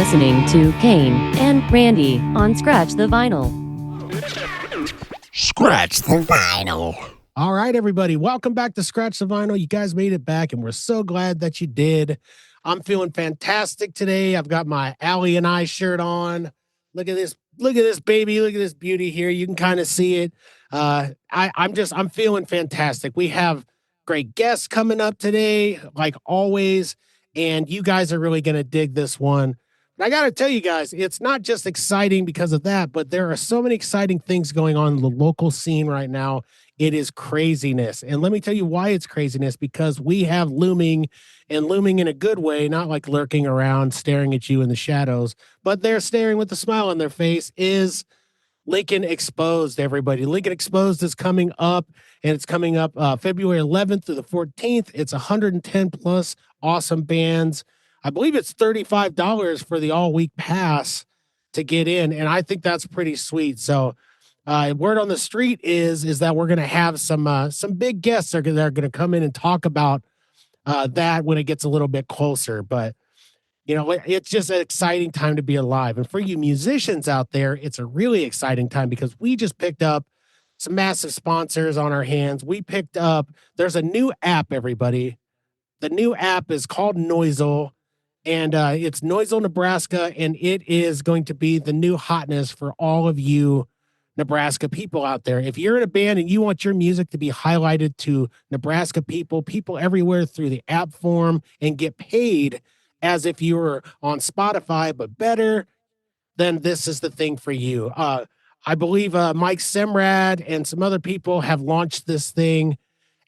listening to Cain and Randy on Scratch the Vinyl. Scratch the Vinyl. All right, everybody. Welcome back to Scratch the Vinyl. You guys made it back, and we're so glad that you did. I'm feeling fantastic today. I've got my Allie and I shirt on. Look at this. Look at this, baby. Look at this beauty here. You can kind of see it. I'm feeling fantastic. We have great guests coming up today, like always, and you guys are really going to dig this one. And I got to tell you guys, it's not just exciting because of that, but there are so many exciting things going on in the local scene right now. It is craziness. And let me tell you why it's craziness, because we have looming in a good way, not like lurking around, staring at you in the shadows, but they're staring with a smile on their face, is Lincoln Exposed, everybody. Lincoln Exposed is coming up, and it's coming up February 11th through the 14th. It's 110 plus awesome bands. I believe it's $35 for the all-week pass to get in, and I think that's pretty sweet. So word on the street is that we're going to have some big guests that are going to come in and talk about that when it gets a little bit closer. But, you know, it's just an exciting time to be alive. And for you musicians out there, it's a really exciting time because we just picked up some massive sponsors on our hands. There's a new app, everybody. The new app is called Noisel, and it's Noisel, Nebraska, and it is going to be the new hotness for all of you Nebraska people out there. If you're in a band and you want your music to be highlighted to Nebraska people everywhere through the app form and get paid as if you were on Spotify, but better, then this is the thing for you. I believe Mike Semrad and some other people have launched this thing,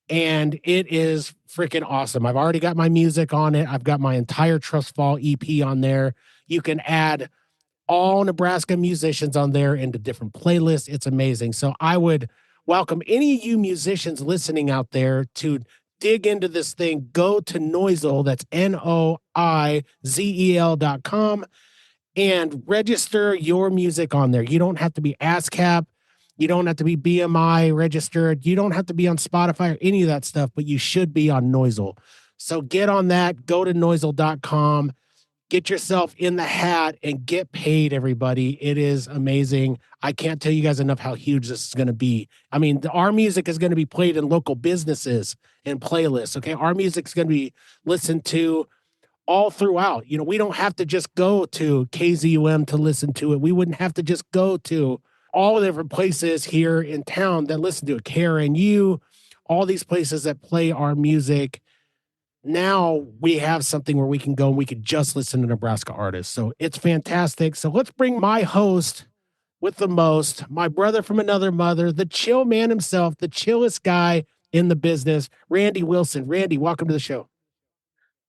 and it is freaking awesome. I've already got my music on it. I've got my entire Trust Fall EP on there. You can add all Nebraska musicians on there into different playlists. It's amazing. So I would welcome any of you musicians listening out there to dig into this thing. Go to Noisel, that's Noizel.com, and register your music on there. You don't have to be ASCAP. You don't have to be BMI registered. You don't have to be on Spotify or any of that stuff, but you should be on Noisel. So get on that. Go to Noizel.com. Get yourself in the hat and get paid, everybody. It is amazing. I can't tell you guys enough how huge this is going to be. I mean, our music is going to be played in local businesses and playlists, okay? Our music is going to be listened to all throughout. You know, we don't have to just go to KZUM to listen to it. We wouldn't have to just go to all the different places here in town that listen to it. KRNU, all these places that play our music. Now we have something where we can go and we can just listen to Nebraska artists. So it's fantastic. So let's bring my host with the most, my brother from another mother, the chill man himself, the chillest guy in the business, Randy Wilson. Randy, welcome to the show.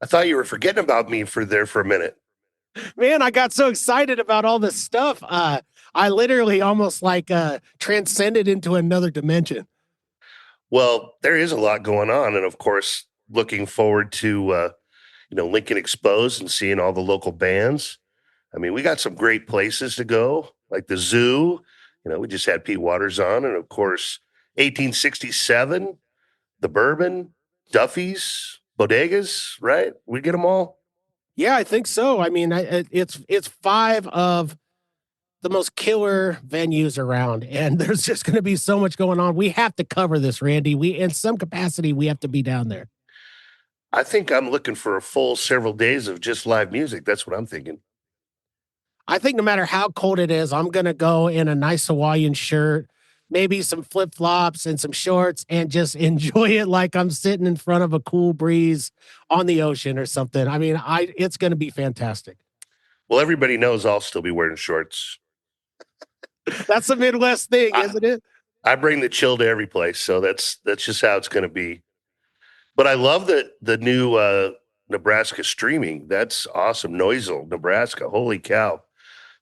I thought you were forgetting about me for a minute. Man, I got so excited about all this stuff. I literally almost transcended into another dimension. Well, there is a lot going on. And of course, looking forward to, Lincoln Exposed and seeing all the local bands. I mean, we got some great places to go, like the Zoo. We just had Pete Waters on. And of course, 1867, the Bourbon, Duffy's, Bodegas, right? We get them all. Yeah, I think so. I mean, it's 5 of the most killer venues around, and there's just going to be so much going on. We have to cover this, Randy. In some capacity, we have to be down there. I think I'm looking for a full several days of just live music. That's what I'm thinking. I think no matter how cold it is, I'm going to go in a nice Hawaiian shirt, maybe some flip-flops and some shorts, and just enjoy it like I'm sitting in front of a cool breeze on the ocean or something. I mean, it's going to be fantastic. Well, everybody knows I'll still be wearing shorts. That's a Midwest thing, isn't it? I bring the chill to every place, so that's just how it's going to be. But I love the new Nebraska streaming. That's awesome. Noisel, Nebraska. Holy cow.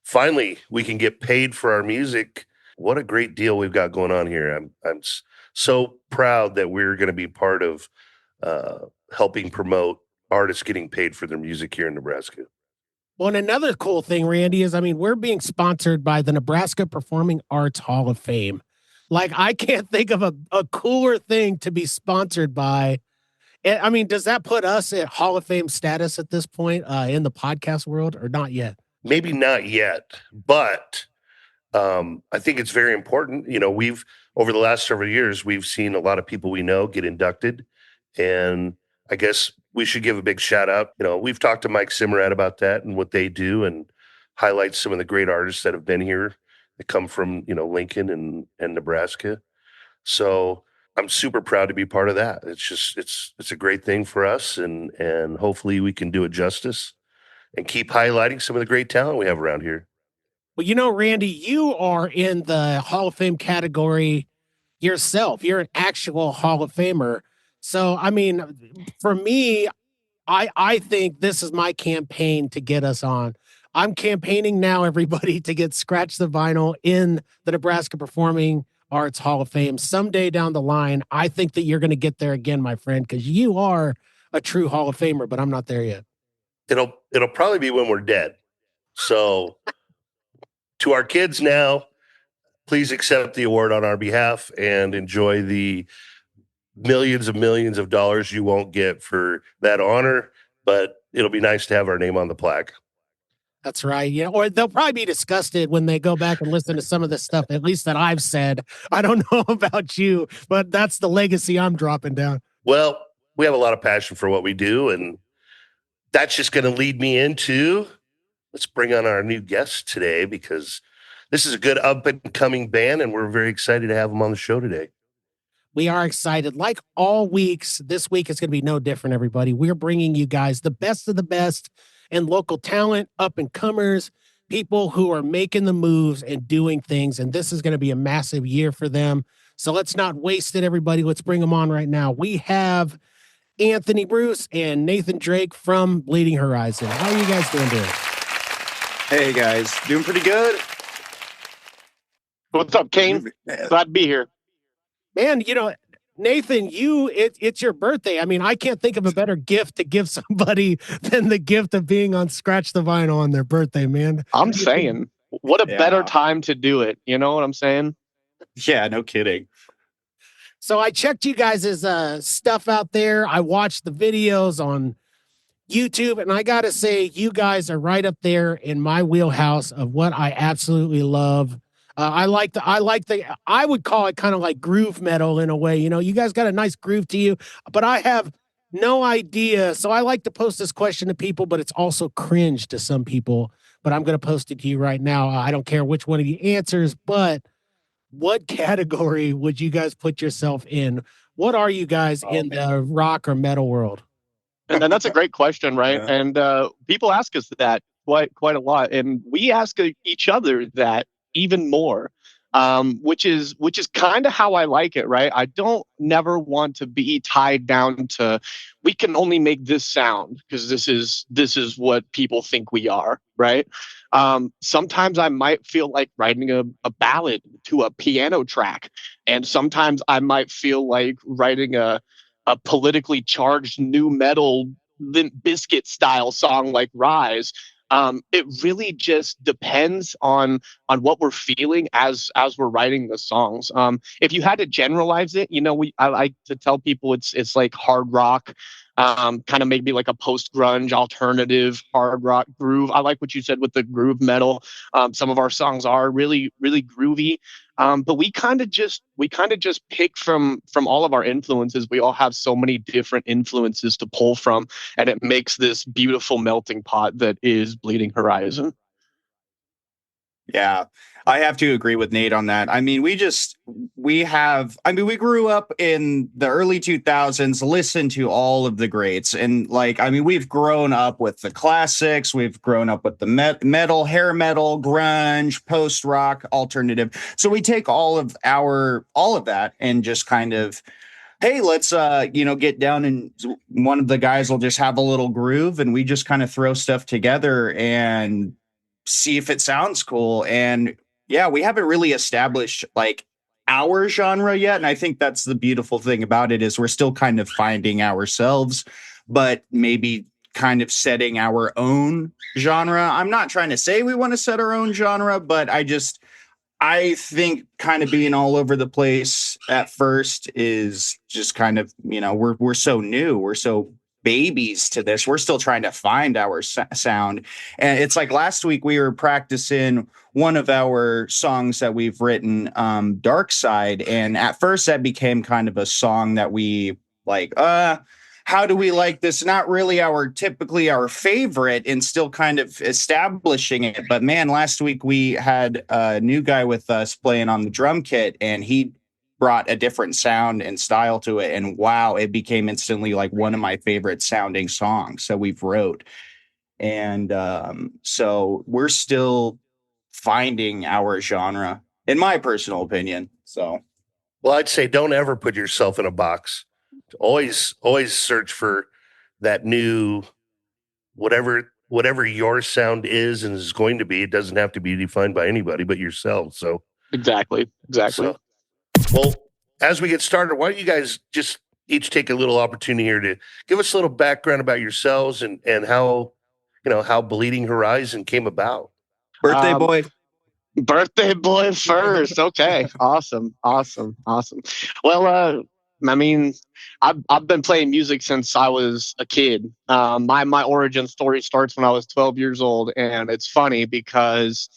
Finally, we can get paid for our music. What a great deal we've got going on here. I'm so proud that we're going to be part of helping promote artists getting paid for their music here in Nebraska. Well, and another cool thing, Randy, is, we're being sponsored by the Nebraska Performing Arts Hall of Fame. Like, I can't think of a cooler thing to be sponsored by. Does that put us at Hall of Fame status at this point in the podcast world, or not yet? maybe not yet, but I think it's very important. We've over the last several years, we've seen a lot of people we know get inducted, and I guess we should give a big shout out. We've talked to Mike Simmerat about that and what they do, and highlight some of the great artists that have been here that come from Lincoln and Nebraska. So I'm super proud to be part of that. It's just it's a great thing for us, and hopefully we can do it justice and keep highlighting some of the great talent we have around here. Well, Randy, you are in the Hall of Fame category yourself. You're an actual Hall of Famer. So, I mean, for me, I think this is my campaign to get us on. I'm campaigning now, everybody, to get Scratch the Vinyl in the Nebraska Performing Arts Hall of Fame someday down the line. I think that you're going to get there again, my friend, because you are a true Hall of Famer, but I'm not there yet. It'll probably be when we're dead. So to our kids now, please accept the award on our behalf and enjoy the millions of dollars you won't get for that honor, but it'll be nice to have our name on the plaque. That's right. Or they'll probably be disgusted when they go back and listen to some of the stuff, at least that I've said. I don't know about you, but that's the legacy I'm dropping down. Well, we have a lot of passion for what we do, and that's just going to lead me into, let's bring on our new guest today, because this is a good up and coming band, and we're very excited to have them on the show today. We are excited. Like all weeks, this week is going to be no different, everybody. We're bringing you guys the best of the best and local talent, up and comers, people who are making the moves and doing things. And this is going to be a massive year for them. So let's not waste it, everybody. Let's bring them on right now. We have Anthony Bruce and Nathan Drake from Bleeding Horizon. How are you guys doing today? Hey guys, doing pretty good. What's up, Cain? Glad to be here. Man, Nathan, it's your birthday. I mean, I can't think of a better gift to give somebody than the gift of being on Scratch the Vinyl on their birthday, man. I'm saying, what a better time to do it. You know what I'm saying? Yeah, no kidding. So I checked you guys' stuff out there. I watched the videos on YouTube, and I gotta say, you guys are right up there in my wheelhouse of what I absolutely love. I would call it kind of like groove metal in a way. You guys got a nice groove to you, but I have no idea. So I like to post this question to people, but it's also cringe to some people. But I'm going to post it to you right now. I don't care which one of you answers, but what category would you guys put yourself in? What are you guys in the rock or metal world? And that's a great question, right? Yeah. And people ask us that quite a lot, and we ask each other that even more, which is kind of how I like it, right? I don't never want to be tied down to we can only make this sound because this is what people think we are, right? Sometimes I might feel like writing a ballad to a piano track, and sometimes I might feel like writing a politically charged new metal Limp Bizkit style song like Rise. It really just depends on what we're feeling as we're writing the songs. If you had to generalize it, I like to tell people it's like hard rock, kind of maybe like a post-grunge alternative hard rock groove. I like what you said with the groove metal. Some of our songs are really, really groovy. But we kind of just pick from all of our influences. We all have so many different influences to pull from, and it makes this beautiful melting pot that is Bleeding Horizon. Yeah, I have to agree with Nate on that. I mean, we grew up in the early 2000s, listened to all of the greats. And we've grown up with the classics. We've grown up with the metal, hair metal, grunge, post-rock, alternative. So we take all of that and just kind of, hey, let's, get down, and one of the guys will just have a little groove, and we just kind of throw stuff together and see if it sounds cool. And yeah, we haven't really established our genre yet. And I think that's the beautiful thing about it, is we're still kind of finding ourselves, but maybe kind of setting our own genre. I'm not trying to say we want to set our own genre, but I think kind of being all over the place at first is just kind of, we're so new. We're so babies to this. We're still trying to find our sound. And it's like last week we were practicing one of our songs that we've written, Dark Side. And at first that became kind of a song that we like, how do we like this? Not really typically our favorite, and still kind of establishing it. But man, last week we had a new guy with us playing on the drum kit, and he brought a different sound and style to it. And wow, it became instantly like one of my favorite sounding songs that we've wrote. And so we're still finding our genre, in my personal opinion. So, well, I'd say don't ever put yourself in a box. Always search for that new, whatever your sound is and is going to be. It doesn't have to be defined by anybody but yourself. So exactly. So, well, as we get started, why don't you guys just each take a little opportunity here to give us a little background about yourselves and how, how Bleeding Horizon came about. Birthday boy first. Okay. Awesome. Well, I mean, I've been playing music since I was a kid. My origin story starts when I was 12 years old, and it's funny because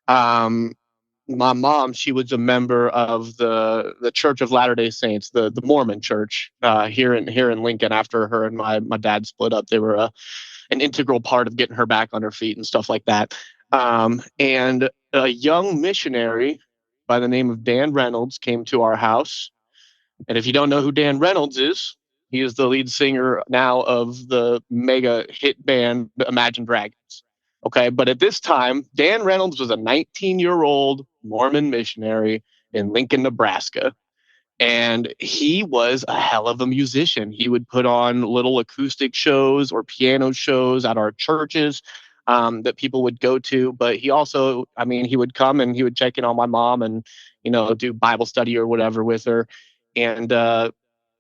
my mom, she was a member of the Church of Latter-day Saints, the Mormon church here in Lincoln. After her and my dad split up, they were an integral part of getting her back on her feet and stuff like that. And a young missionary by the name of Dan Reynolds came to our house. And if you don't know who Dan Reynolds is, he is the lead singer now of the mega hit band Imagine Dragons. Okay, but at this time, Dan Reynolds was a 19-year-old Mormon missionary in Lincoln, Nebraska. And he was a hell of a musician. He would put on little acoustic shows or piano shows at our churches that people would go to. But he also, he would come and he would check in on my mom and, do Bible study or whatever with her. And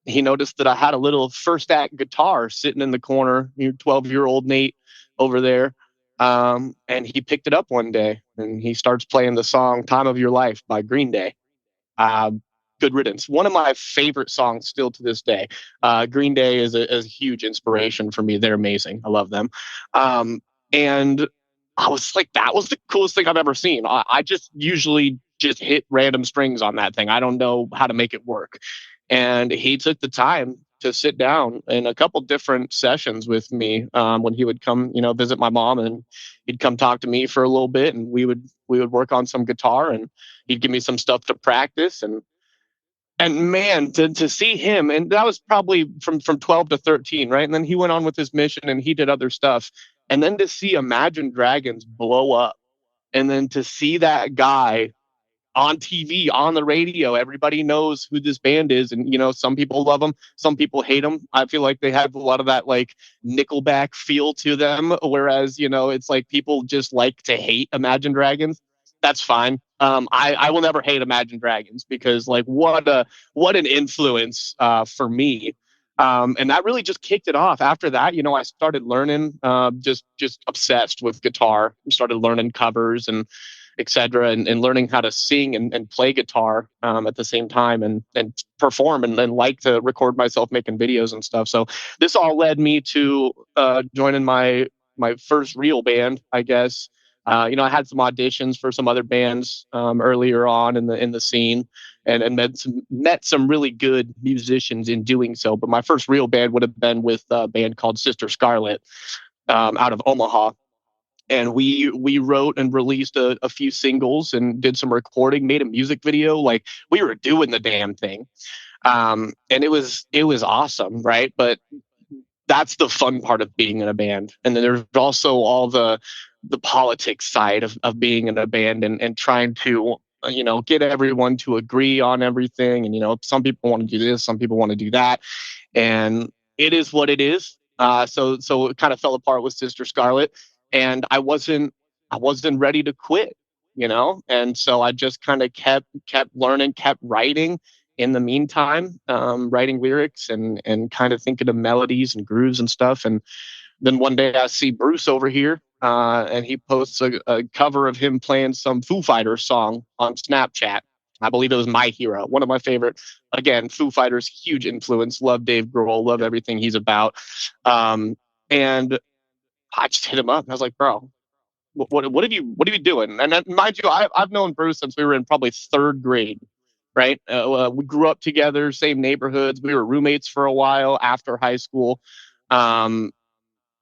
he noticed that I had a little first act guitar sitting in the corner, 12-year-old Nate over there. And he picked it up one day and he starts playing the song Time of Your Life by Green Day. Good riddance. One of my favorite songs still to this day. Green Day is a huge inspiration for me. They're amazing. I love them. And I was like, that was the coolest thing I've ever seen. I just usually just hit random strings on that thing. I don't know how to make it work. And he took the time to sit down in a couple different sessions with me when he would come, visit my mom, and he'd come talk to me for a little bit, and we would work on some guitar, and he'd give me some stuff to practice. And man, to see him, and that was probably from 12 to 13, right? And then he went on with his mission and he did other stuff. And then to see Imagine Dragons blow up, and then to see that guy on TV, on the radio, everybody knows who this band is. And, some people love them, some people hate them. I feel like they have a lot of that like Nickelback feel to them. Whereas, it's like people just like to hate Imagine Dragons. That's fine. I will never hate Imagine Dragons because like what an influence for me. And that really just kicked it off. After that, I started learning, just obsessed with guitar. Started learning covers and etc. And learning how to sing and play guitar at the same time and perform and like to record myself making videos and stuff. So this all led me to joining my first real band, I guess. I had some auditions for some other bands earlier on in the scene and met some really good musicians in doing so. But my first real band would have been with a band called Sister Scarlet out of Omaha. And we wrote and released a few singles and did some recording, made a music video. Like we were doing the damn thing. And it was awesome, right? But that's the fun part of being in a band. And then there's also all the politics side of being in a band and trying to, get everyone to agree on everything. And, some people want to do this, some people want to do that. And it is what it is. So it kind of fell apart with Sister Scarlet. And I wasn't ready to quit, and so I just kind of kept learning, kept writing in the meantime, writing lyrics and kind of thinking of melodies and grooves and stuff. And then one day I see Bruce over here and he posts a cover of him playing some Foo Fighters song on Snapchat. I believe it was My Hero, one of my favorite. Again, Foo Fighters, huge influence. Love Dave Grohl, love everything he's about. And I just hit him up. I was like, bro, what have you doing? And mind you, I've known Bruce since we were in probably third grade, right? We grew up together, same neighborhoods. We were roommates for a while after high school.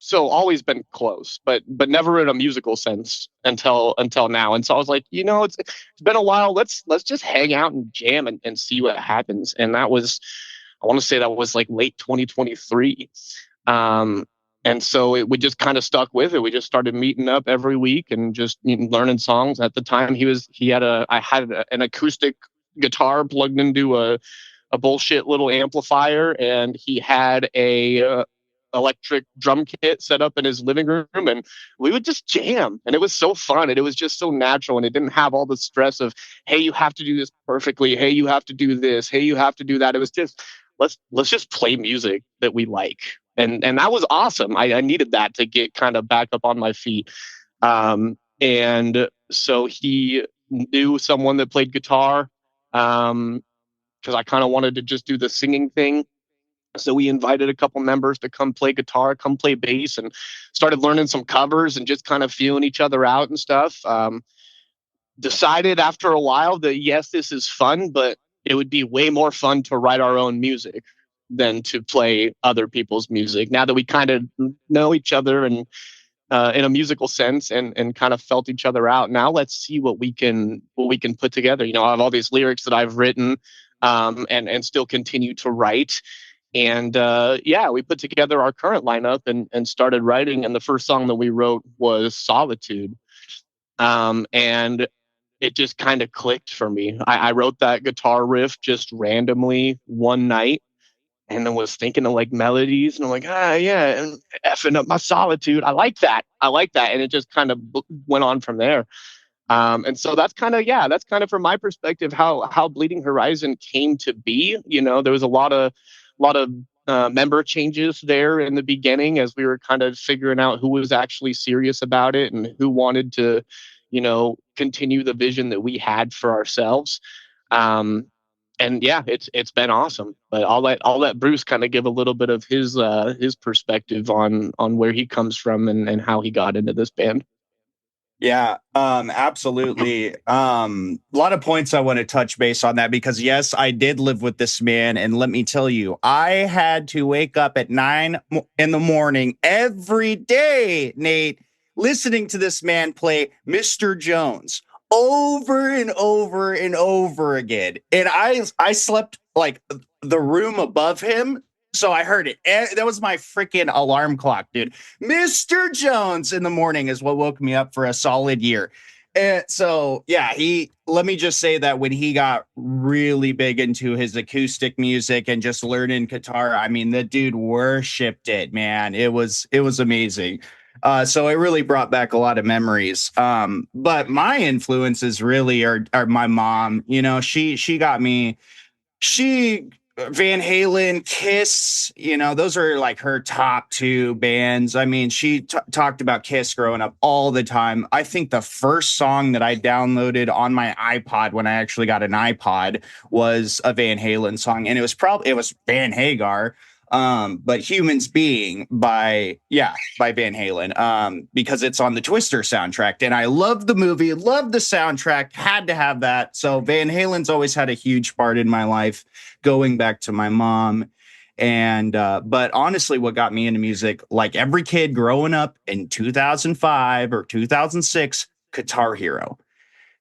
So always been close, but never in a musical sense until now. And so I was like, it's been a while. Let's just hang out and jam and see what happens. And that was, I want to say that was like late 2023. And so we just kind of stuck with it. We just started meeting up every week and just learning songs. At the time, I had an acoustic guitar plugged into a bullshit little amplifier, and he had a electric drum kit set up in his living room, and we would just jam, and it was so fun, and it was just so natural, and it didn't have all the stress of, hey, you have to do this perfectly, hey, you have to do this, hey, you have to do that. It was just, let's just play music that we like, and that was awesome. I needed that to get kind of back up on my feet. And so he knew someone that played guitar, because I kind of wanted to just do the singing thing. So we invited a couple members to come play guitar, come play bass, and started learning some covers and just kind of feeling each other out and stuff. Decided after a while that, yes, this is fun, but it would be way more fun to write our own music than to play other people's music. Now that we kind of know each other and in a musical sense and kind of felt each other out, now let's see what we can put together. I have all these lyrics that I've written and still continue to write. And we put together our current lineup and started writing. And the first song that we wrote was Solitude. And it just kind of clicked for me. I wrote that guitar riff just randomly one night, and then was thinking of like melodies, and I'm like, and effing up my solitude. I like that. And it just kind of went on from there. And so that's kind of from my perspective how Bleeding Horizon came to be. There was a lot of member changes there in the beginning as we were kind of figuring out who was actually serious about it and who wanted to, continue the vision that we had for ourselves. It's been awesome. But I'll let Bruce kind of give a little bit of his perspective on where he comes from and how he got into this band. Yeah, absolutely. A lot of points I want to touch base on that, because yes, I did live with this man. And let me tell you, I had to wake up at 9 in the morning every day, Nate, listening to this man play Mr. Jones over and over and over again. And I slept like the room above him. So I heard it. That was my freaking alarm clock, dude. Mr. Jones in the morning is what woke me up for a solid year. And so, yeah, let me just say that when he got really big into his acoustic music and just learning guitar, I mean, the dude worshipped it, man. It was amazing. So it really brought back a lot of memories. But my influences really are my mom. She got me, Van Halen, Kiss, those are like her top two bands. I mean, she talked about Kiss growing up all the time. I think the first song that I downloaded on my iPod when I actually got an iPod was a Van Halen song. And it was Van Hagar. But Humans Being by Van Halen, because it's on the Twister soundtrack. And I love the movie, love the soundtrack, had to have that. So Van Halen's always had a huge part in my life, going back to my mom. And, but honestly, what got me into music, like every kid growing up in 2005 or 2006, Guitar Hero.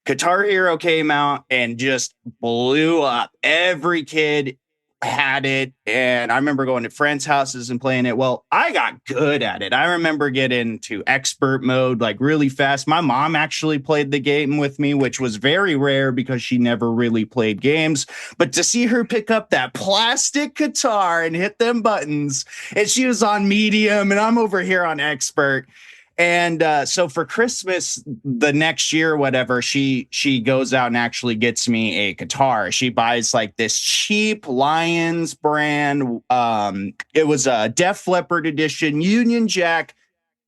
Guitar Hero came out and just blew up. Every kid had it, and I remember going to friends' houses and playing it. Well, I got good at it. I remember getting to expert mode like really fast. My mom actually played the game with me, which was very rare because she never really played games. But to see her pick up that plastic guitar and hit them buttons, and she was on medium and I'm over here on expert. And so for Christmas the next year, whatever, she goes out and actually gets me a guitar. She buys like this cheap Lions brand. It was a Def Leppard edition Union Jack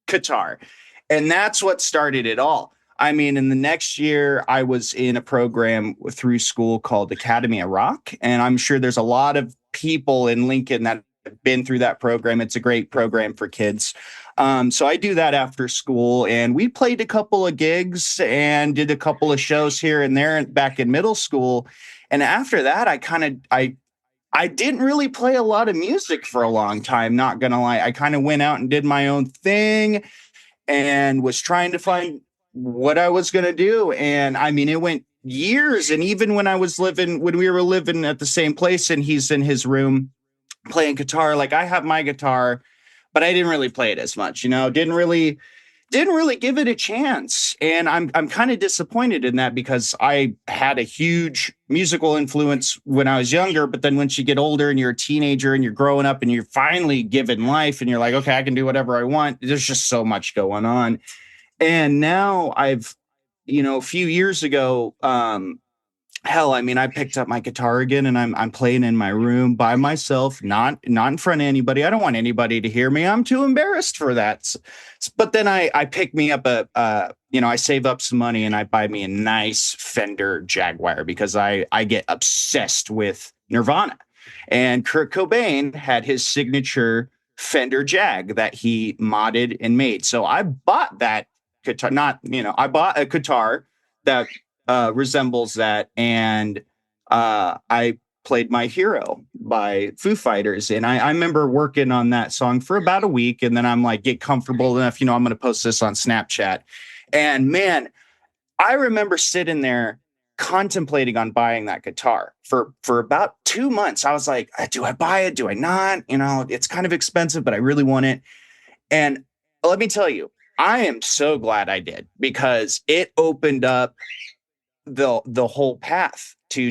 guitar. And that's what started it all. I mean, in the next year, I was in a program through school called Academy of Rock. And I'm sure there's a lot of people in Lincoln that have been through that program. It's a great program for kids. So I do that after school. And we played a couple of gigs and did a couple of shows here and there back in middle school. And after that, I didn't really play a lot of music for a long time, not gonna lie. I kind of went out and did my own thing and was trying to find what I was going to do. And I mean, it went years. And even when we were living at the same place and he's in his room playing guitar, like I have my guitar, but I didn't really play it as much, didn't really give it a chance. And I'm kind of disappointed in that because I had a huge musical influence when I was younger. But then once you get older and you're a teenager and you're growing up and you're finally given life and you're like, okay, I can do whatever I want. There's just so much going on. And now a few years ago, I picked up my guitar again and I'm playing in my room by myself, not in front of anybody. I don't want anybody to hear me. I'm too embarrassed for that. But then I pick me up I save up some money and I buy me a nice Fender Jaguar because I get obsessed with Nirvana. And Kurt Cobain had his signature Fender Jag that he modded and made. So I bought that guitar, I bought a guitar that resembles that. And I played My Hero by Foo Fighters. And I remember working on that song for about a week. And then I'm like, get comfortable enough, I'm going to post this on Snapchat. And man, I remember sitting there contemplating on buying that guitar for about 2 months. I was like, do I buy it? Do I not? It's kind of expensive, but I really want it. And let me tell you, I am so glad I did because it opened up the whole path to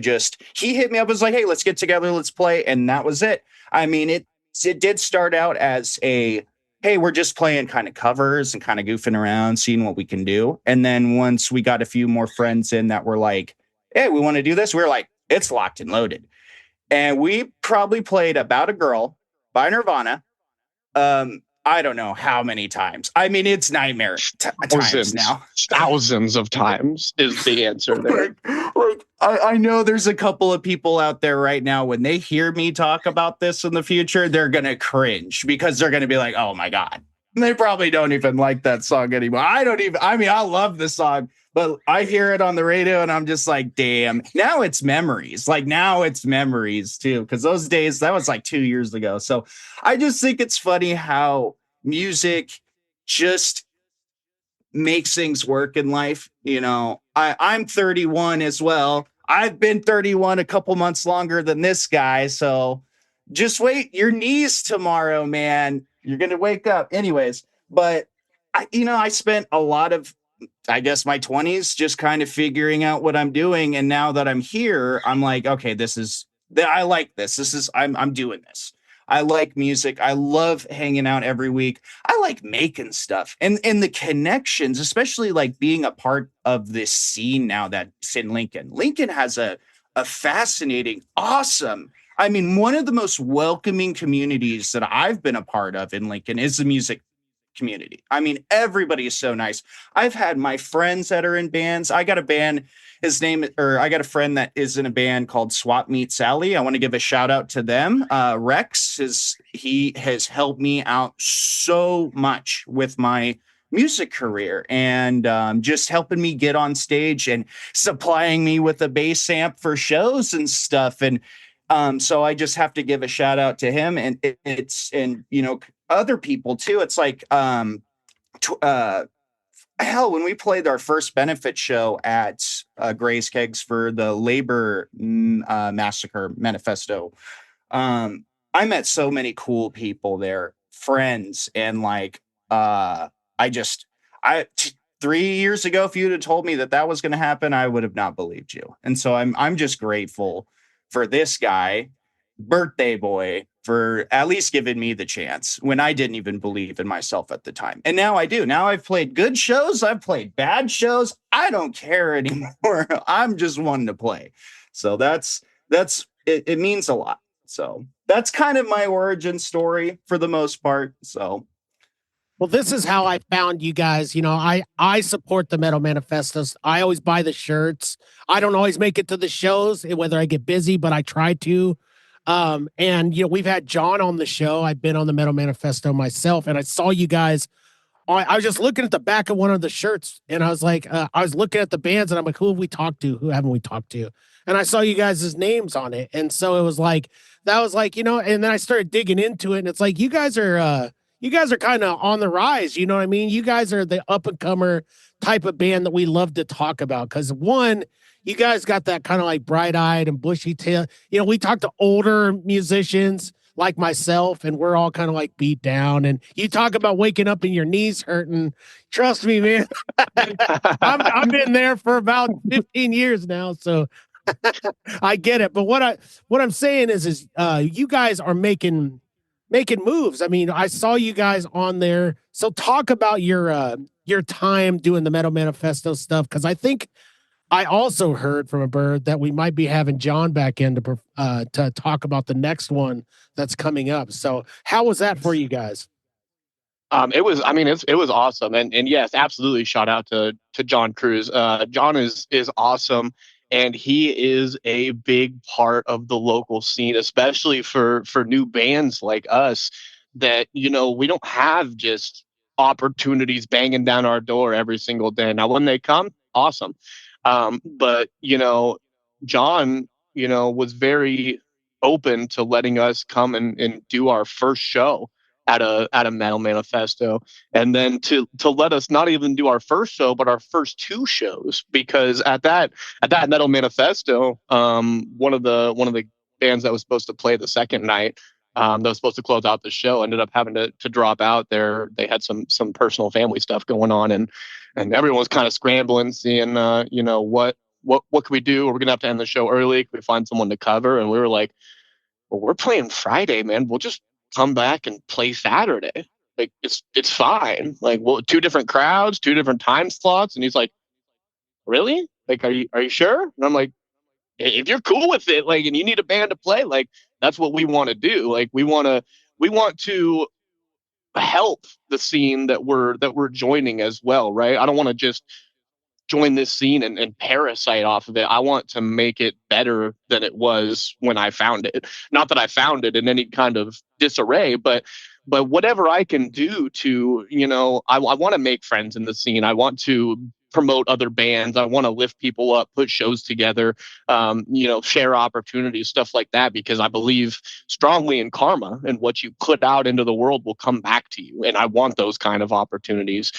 he hit me up, was like, hey, let's get together, let's play. And that was it. I mean, it did start out as hey, we're just playing kind of covers and kind of goofing around, seeing what we can do. And then once we got a few more friends in that were like, hey, we want to do this. We were like, it's locked and loaded. And we probably played About a Girl by Nirvana. I don't know how many times. I mean, it's nightmare times now. Thousands of times is the answer there. I know there's a couple of people out there right now, when they hear me talk about this in the future, they're going to cringe because they're going to be like, oh my God. And they probably don't even like that song anymore. I love the song, but I hear it on the radio and I'm just like, damn, now it's memories. Too. Because those days, that was like 2 years ago. So I just think it's funny how music just makes things work in life. I'm 31 as well. I've been 31 a couple months longer than this guy. So just wait your knees tomorrow, man. You're going to wake up anyways. But I spent a lot of, I guess, my 20s just kind of figuring out what I'm doing. And now that I'm here, I'm like, okay, I like this. I'm doing this. I like music. I love hanging out every week. I like making stuff and the connections, especially like being a part of this scene now that's in Lincoln. Lincoln has a fascinating, awesome, one of the most welcoming communities that I've been a part of in Lincoln is the music community. Everybody is so nice. I've had my friends that are in bands. I got a band, I got a friend that is in a band called Swap Meet Sally. I want to give a shout out to them. Rex he has helped me out so much with my music career and just helping me get on stage and supplying me with a bass amp for shows and stuff. And so I just have to give a shout out to him and other people too. It's like, when we played our first benefit show at Gray's Kegs for the Labor Massacre Manifesto, I met so many cool people there, friends, and 3 years ago, if you'd have told me that was going to happen, I would have not believed you. And so I'm just grateful for this guy, birthday boy, for at least giving me the chance when I didn't even believe in myself at the time. And now I do. Now I've played good shows. I've played bad shows. I don't care anymore. I'm just wanting to play. So that's it means a lot. So that's kind of my origin story for the most part. So. Well, this is how I found you guys. I support the Metal Manifestos. I always buy the shirts. I don't always make it to the shows, whether I get busy, but I try to. And we've had John on the show. I've been on the Metal Manifesto myself, and I saw you guys. I was just looking at the back of one of the shirts, and I was like, I was looking at the bands, and I'm like, who have we talked to? Who haven't we talked to? And I saw you guys' names on it, and so it was like that was like and then I started digging into it, and it's like you guys are kind of on the rise. You know what I mean? You guys are the up and comer type of band that we love to talk about because one, you guys got that kind of like bright eyed and bushy tail. We talk to older musicians like myself, and we're all kind of like beat down. And you talk about waking up and your knees hurting. Trust me, man. I've been there for about 15 years now, so I get it. But what I'm saying is you guys are making moves. I mean, I saw you guys on there. So talk about your time doing the Metal Manifesto stuff, because I think I also heard from a bird that we might be having John back in to talk about the next one that's coming up. So how was that for you guys? It was awesome. And yes, absolutely. Shout out to John Cruz. John is awesome. And he is a big part of the local scene, especially for new bands like us that, we don't have just opportunities banging down our door every single day. Now, when they come, awesome. But John, was very open to letting us come and do our first show at a Metal Manifesto, and then to let us not even do our first show, but our first two shows, because at that Metal Manifesto, one of the bands that was supposed to play the second night, that was supposed to close out the show, ended up having to drop out there. They had some personal family stuff going on, and everyone was kind of scrambling, seeing what can we do? Are we gonna have to end the show early? Can we find someone to cover? And we were like, well, we're playing Friday, man. We'll just come back and play Saturday. Like it's fine. Like, well, 2 different crowds, 2 different time slots. And he's like, really? Like, are you sure? And I'm like, if you're cool with it, like, and you need a band to play, like, that's what we want to do. Like, we want to help the scene that we're joining as well, right? I don't want to just join this scene and parasite off of it. I want to make it better than it was when I found it. Not that I found it in any kind of disarray, but whatever I can do to, I want to make friends in the scene. I want to promote other bands. I want to lift people up, put shows together, share opportunities, stuff like that, because I believe strongly in karma, and what you put out into the world will come back to you. And I want those kind of opportunities.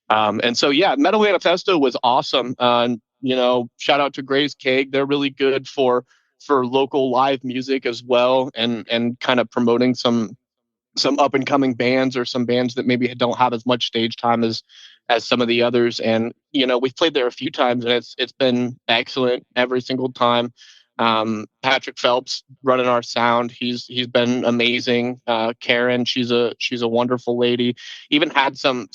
And so, yeah, Metal Manifesto was awesome. Shout out to Gray's Keg. They're really good for local live music as well, and kind of promoting some up and coming bands, or some bands that maybe don't have as much stage time as some of the others. And we've played there a few times, and it's been excellent every single time. Patrick Phelps running our sound. He's been amazing. Karen, she's a wonderful lady. Even had some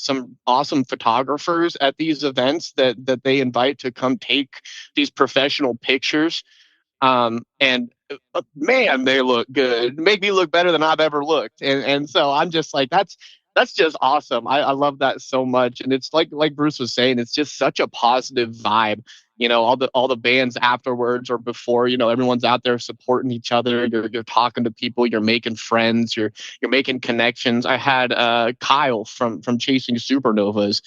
awesome photographers at these events that they invite to come take these professional pictures. And man, they look good. Make me look better than I've ever looked. And so I'm just like, that's just awesome. I love that so much. And it's like Bruce was saying, it's just such a positive vibe. All the bands afterwards or before, everyone's out there supporting each other. You're talking to people, you're making friends, you're making connections. I had Kyle from Chasing Supernovas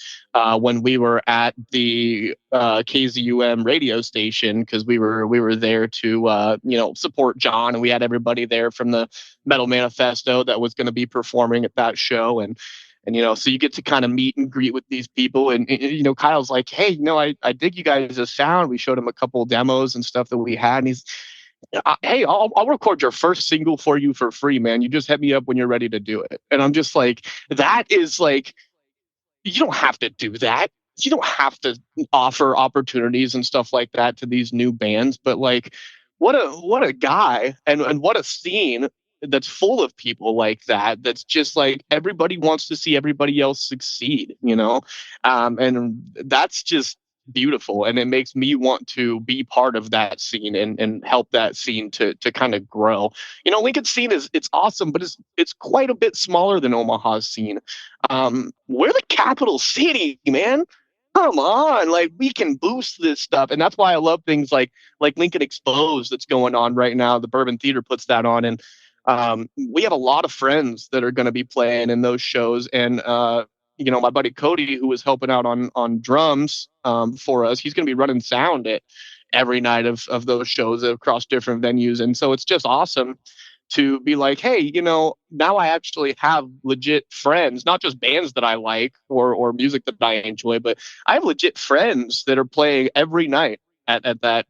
when we were at the KZUM radio station, because we were there to support John, and we had everybody there from the Metal Manifesto that was going to be performing at that show. And so you get to kind of meet and greet with these people. And Kyle's like, hey, I dig you guys' sound. We showed him a couple of demos and stuff that we had. And he's, hey, I'll record your first single for you for free, man. You just hit me up when you're ready to do it. And I'm just like, that is like, you don't have to do that. You don't have to offer opportunities and stuff like that to these new bands. But like, what a guy, and what a scene that's full of people like that. That's just like, everybody wants to see everybody else succeed, and that's beautiful, and it makes me want to be part of that scene and help that scene to kind of grow. Lincoln's scene it's awesome, but it's quite a bit smaller than Omaha's scene. We're the capital city, man. Come on, like we can boost this stuff, and that's why I love things like Lincoln Exposed that's going on right now. The Bourbon Theater puts that on, and we have a lot of friends that are going to be playing in those shows, and my buddy Cody, who was helping out on drums for us, he's going to be running sound at every night of those shows across different venues, and so it's just awesome to be like, hey, now I actually have legit friends, not just bands that I like or music that I enjoy, but I have legit friends that are playing every night at that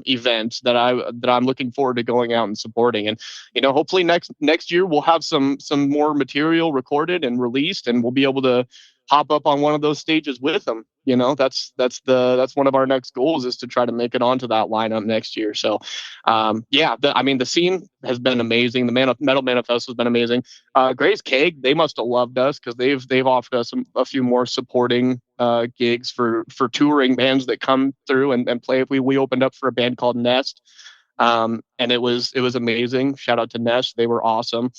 event that I'm looking forward to going out and supporting. And hopefully next year we'll have some more material recorded and released, and we'll be able to hop up on one of those stages with them. That's one of our next goals, is to try to make it onto that lineup next year. So the scene has been amazing. The Metal Manifesto has been amazing. Gray's Keg, they must have loved us, because they've offered us a few more supporting gigs for touring bands that come through and play. We opened up for a band called Nest, and it was amazing. Shout out to Nest, they were awesome.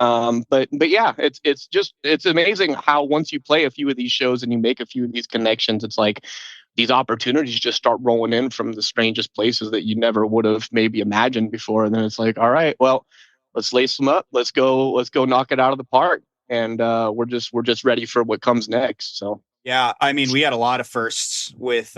But yeah, it's amazing how once you play a few of these shows and you make a few of these connections, it's like these opportunities just start rolling in from the strangest places that you never would have maybe imagined before. And then it's like, all right, well, let's lace them up. Let's go knock it out of the park. And we're just ready for what comes next. So. Yeah, we had a lot of firsts with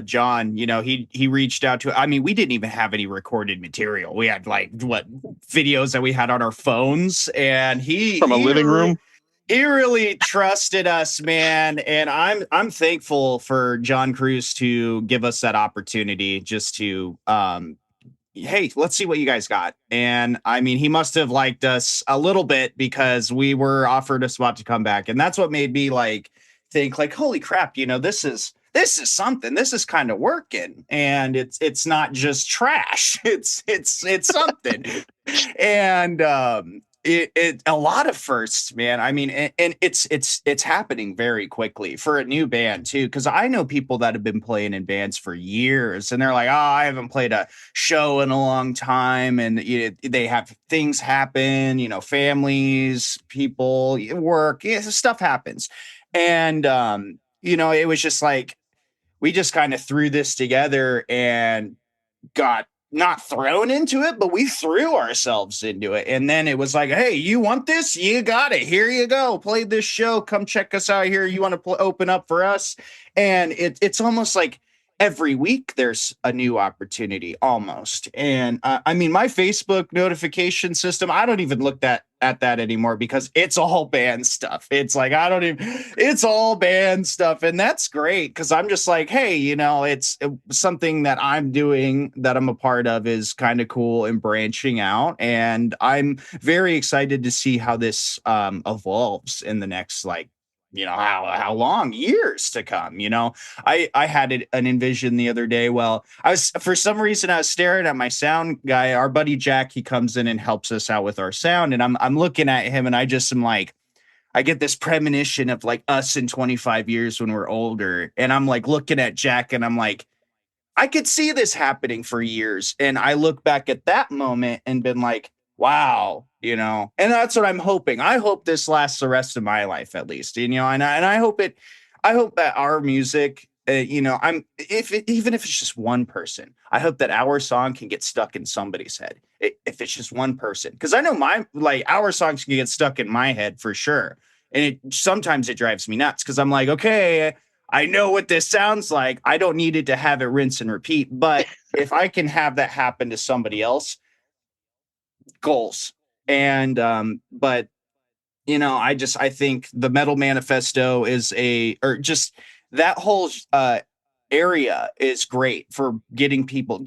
John. He reached out to. We didn't even have any recorded material. We had videos that we had on our phones, and from a living room. He really trusted us, man, and I'm thankful for John Cruz to give us that opportunity, just to hey, let's see what you guys got. And he must have liked us a little bit, because we were offered a spot to come back, and that's what made me think holy crap, this is something. This is kind of working, and it's not just trash. It's something. And it a lot of firsts, man. And it's happening very quickly for a new band too, because I know people that have been playing in bands for years, and they're like, oh, I haven't played a show in a long time, and they have things happen, families, people, work, stuff happens. And, it was just like, we just kind of threw this together and got not thrown into it, but we threw ourselves into it. And then it was like, hey, you want this? You got it. Here you go. Play this show. Come check us out here. You want to open up for us? And it's almost like every week there's a new opportunity almost. And my Facebook notification system, I don't even look at that anymore, because it's all band stuff. It's like, it's all band stuff. And that's great, because I'm just like, hey, it's something that I'm doing, that I'm a part of, is kind of cool and branching out. And I'm very excited to see how this evolves in the next, how long, years to come. I had an envision the other day. Well, for some reason I was staring at my sound guy, our buddy Jack. He comes in and helps us out with our sound, and I'm looking at him, and I just am like, I get this premonition of us in 25 years when we're older, and I'm looking at Jack, and I'm like, I could see this happening for years. And I look back at that moment and been like, wow, and that's what I'm hoping. I hope this lasts the rest of my life, at least, and I hope that our music, even if it's just one person, I hope that our song can get stuck in somebody's head. If it's just one person, because I know our songs can get stuck in my head for sure. And sometimes it drives me nuts, because I'm like, okay, I know what this sounds like. I don't need it to have it rinse and repeat. But if I can have that happen to somebody else, goals. And but I think the Metal Manifesto is just that whole area is great for getting people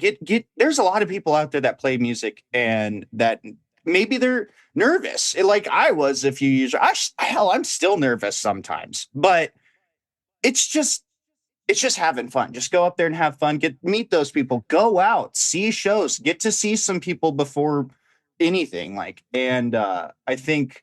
there's a lot of people out there that play music, and that maybe they're nervous, like I was a few years. I'm still nervous sometimes, but it's just having fun. Just go up there and have fun, meet those people, go out, see shows, get to see some people before anything. And I think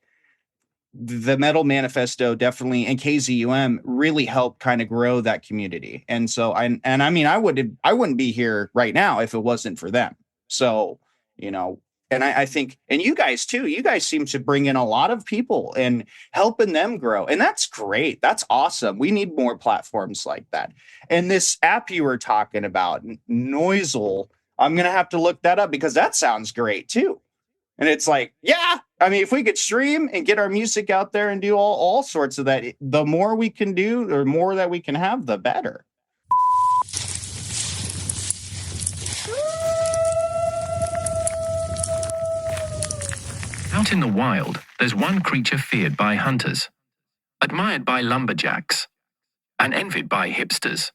the Metal Manifesto definitely, and KZUM really helped kind of grow that community. And so I mean, I wouldn't be here right now if it wasn't for them. So, and I think, and you guys too, you guys seem to bring in a lot of people and helping them grow. And that's great. That's awesome. We need more platforms like that. And this app you were talking about, Noisel, I'm going to have to look that up because that sounds great too. And it's like, yeah, I mean, if we could stream and get our music out there and do all sorts of that, the more we can do or more that we can have, the better. Out in the wild, there's one creature feared by hunters, admired by lumberjacks, and envied by hipsters.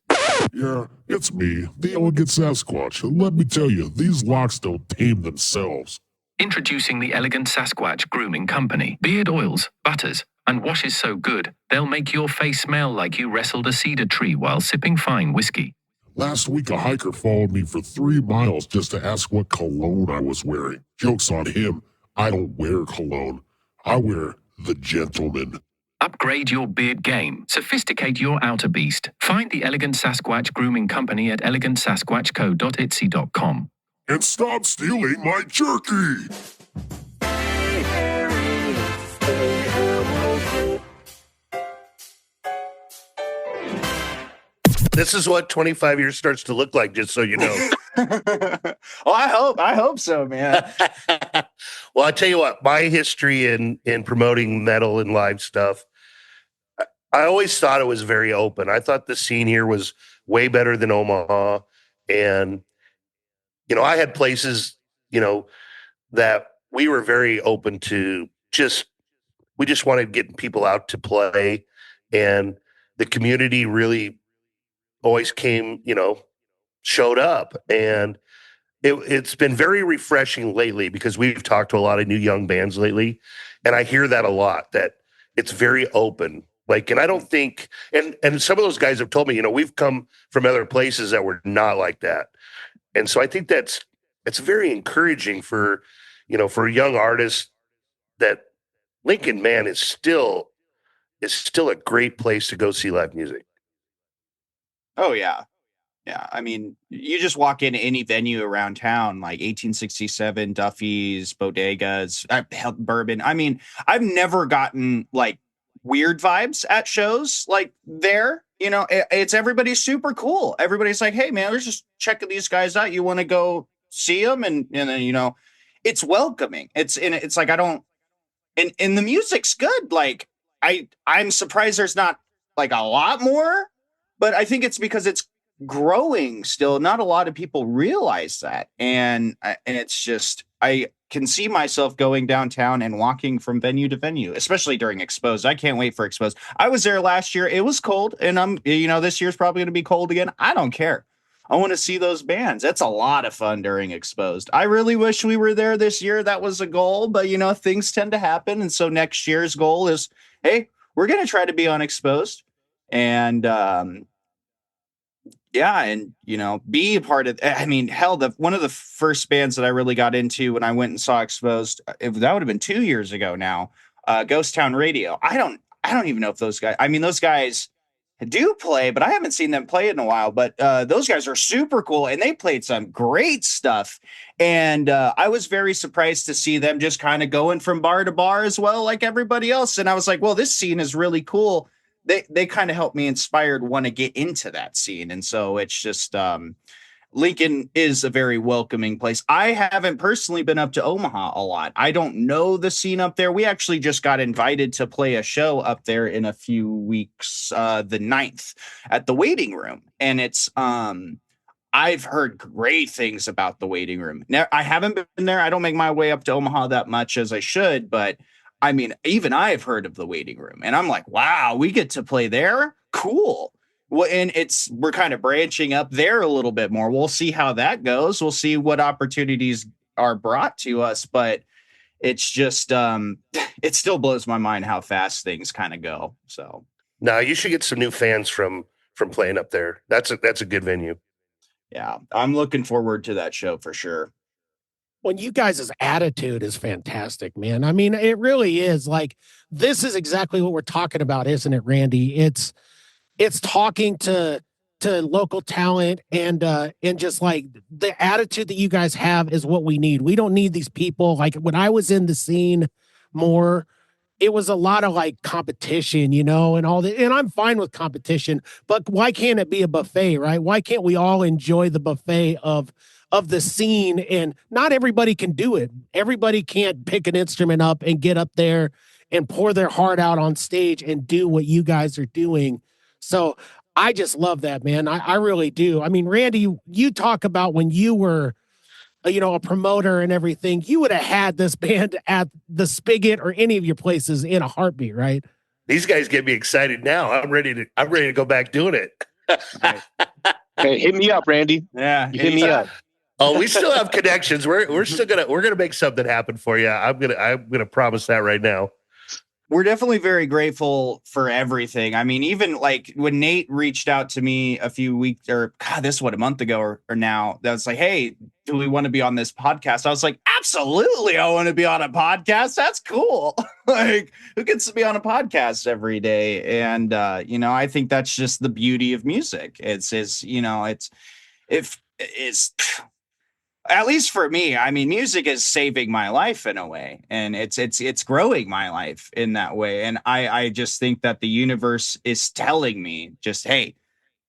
Yeah, it's me, the elegant Sasquatch. And let me tell you, these locks don't tame themselves. Introducing the Elegant Sasquatch Grooming Company. Beard oils, butters, and washes so good, they'll make your face smell like you wrestled a cedar tree while sipping fine whiskey. Last week, a hiker followed me for 3 miles just to ask what cologne I was wearing. Joke's on him. I don't wear cologne. I wear the Gentleman. Upgrade your beard game. Sophisticate your outer beast. Find the Elegant Sasquatch Grooming Company at elegantsasquatchco.etsy.com. And stop stealing my jerky! This is what 25 years starts to look like, just so you know. Well, I hope so, man. Well, I tell you what, my history in promoting metal and live stuff, I always thought it was very open. I thought the scene here was way better than Omaha. And, I had places, that we were very open to we just wanted getting people out to play. And the community really always came, showed up. And it's been very refreshing lately because we've talked to a lot of new young bands lately. And I hear that a lot, that it's very open. And I don't think, and some of those guys have told me, we've come from other places that were not like that. And so I think it's very encouraging for young artists that Lincoln, man, is still a great place to go see live music. Oh, yeah. Yeah. I mean, you just walk into any venue around town, like 1867, Duffy's, Bodegas, Bourbon. I mean, I've never gotten weird vibes at shows like there. It's everybody's super cool. Everybody's like, hey, man, let's just checking these guys out. You want to go see them? And then, it's welcoming. It's like, I don't, and the music's good. I'm surprised there's not a lot more, but I think it's because it's growing still. Not a lot of people realize that. And it's just, I can see myself going downtown and walking from venue to venue, especially during Exposed. I can't wait for Exposed. I was there last year. It was cold, and this year's probably going to be cold again. I don't care. I want to see those bands. That's a lot of fun during Exposed. I really wish we were there this year. That was a goal, but things tend to happen. And so next year's goal is, hey, we're going to try to be on Exposed and, yeah. And, be a part of, I mean, hell, one of the first bands that I really got into when I went and saw Exposed, that would have been 2 years ago now, Ghost Town Radio. I don't even know if those guys do play, but I haven't seen them play in a while. But those guys are super cool, and they played some great stuff. And I was very surprised to see them just kind of going from bar to bar as well, like everybody else. And I was like, well, this scene is really cool. They kind of helped me want to get into that scene. And so it's just Lincoln is a very welcoming place. I haven't personally been up to Omaha a lot. I don't know the scene up there. We actually just got invited to play a show up there in a few weeks, the 9th at the Waiting Room. And it's I've heard great things about the Waiting Room. Now, I haven't been there. I don't make my way up to Omaha that much as I should, but I mean, even I've heard of the Waiting Room, and I'm like, wow, we get to play there? Cool. Well, and we're kind of branching up there a little bit more. We'll see how that goes. We'll see what opportunities are brought to us, but it's just, it still blows my mind how fast things kind of go. So now you should get some new fans from playing up there. That's a good venue. Yeah, I'm looking forward to that show for sure. Well, you guys' attitude is fantastic, man. I mean, it really is. Like, this is exactly what we're talking about, isn't it, Randy? It's talking to local talent and just like the attitude that you guys have is what we need. We don't need these people. Like when I was in the scene more, it was a lot of like competition, you know, and all that. And I'm fine with competition, but why can't it be a buffet, right? Why can't we all enjoy the buffet of the scene? And not everybody can do it. Everybody can't pick an instrument up and get up there and pour their heart out on stage and do what you guys are doing. So I just love that, man. I really do. I mean, Randy, you talk about when you were a promoter and everything, you would have had this band at the Spigot or any of your places in a heartbeat, right? These guys get me excited now. I'm ready to go back doing it. Hey, hit me up, Randy. Yeah, Hit me up. Oh, we still have connections. We're still gonna make something happen for you. I'm gonna promise that right now. We're definitely very grateful for everything. I mean, even like when Nate reached out to me a few weeks or a month ago or now, that was like, hey, do we want to be on this podcast? I was like, absolutely. I want to be on a podcast. That's cool. Like, who gets to be on a podcast every day? And, I think that's just the beauty of music. It's at least for me, I mean, music is saving my life in a way, and it's growing my life in that way. And I just think that the universe is telling me just, hey,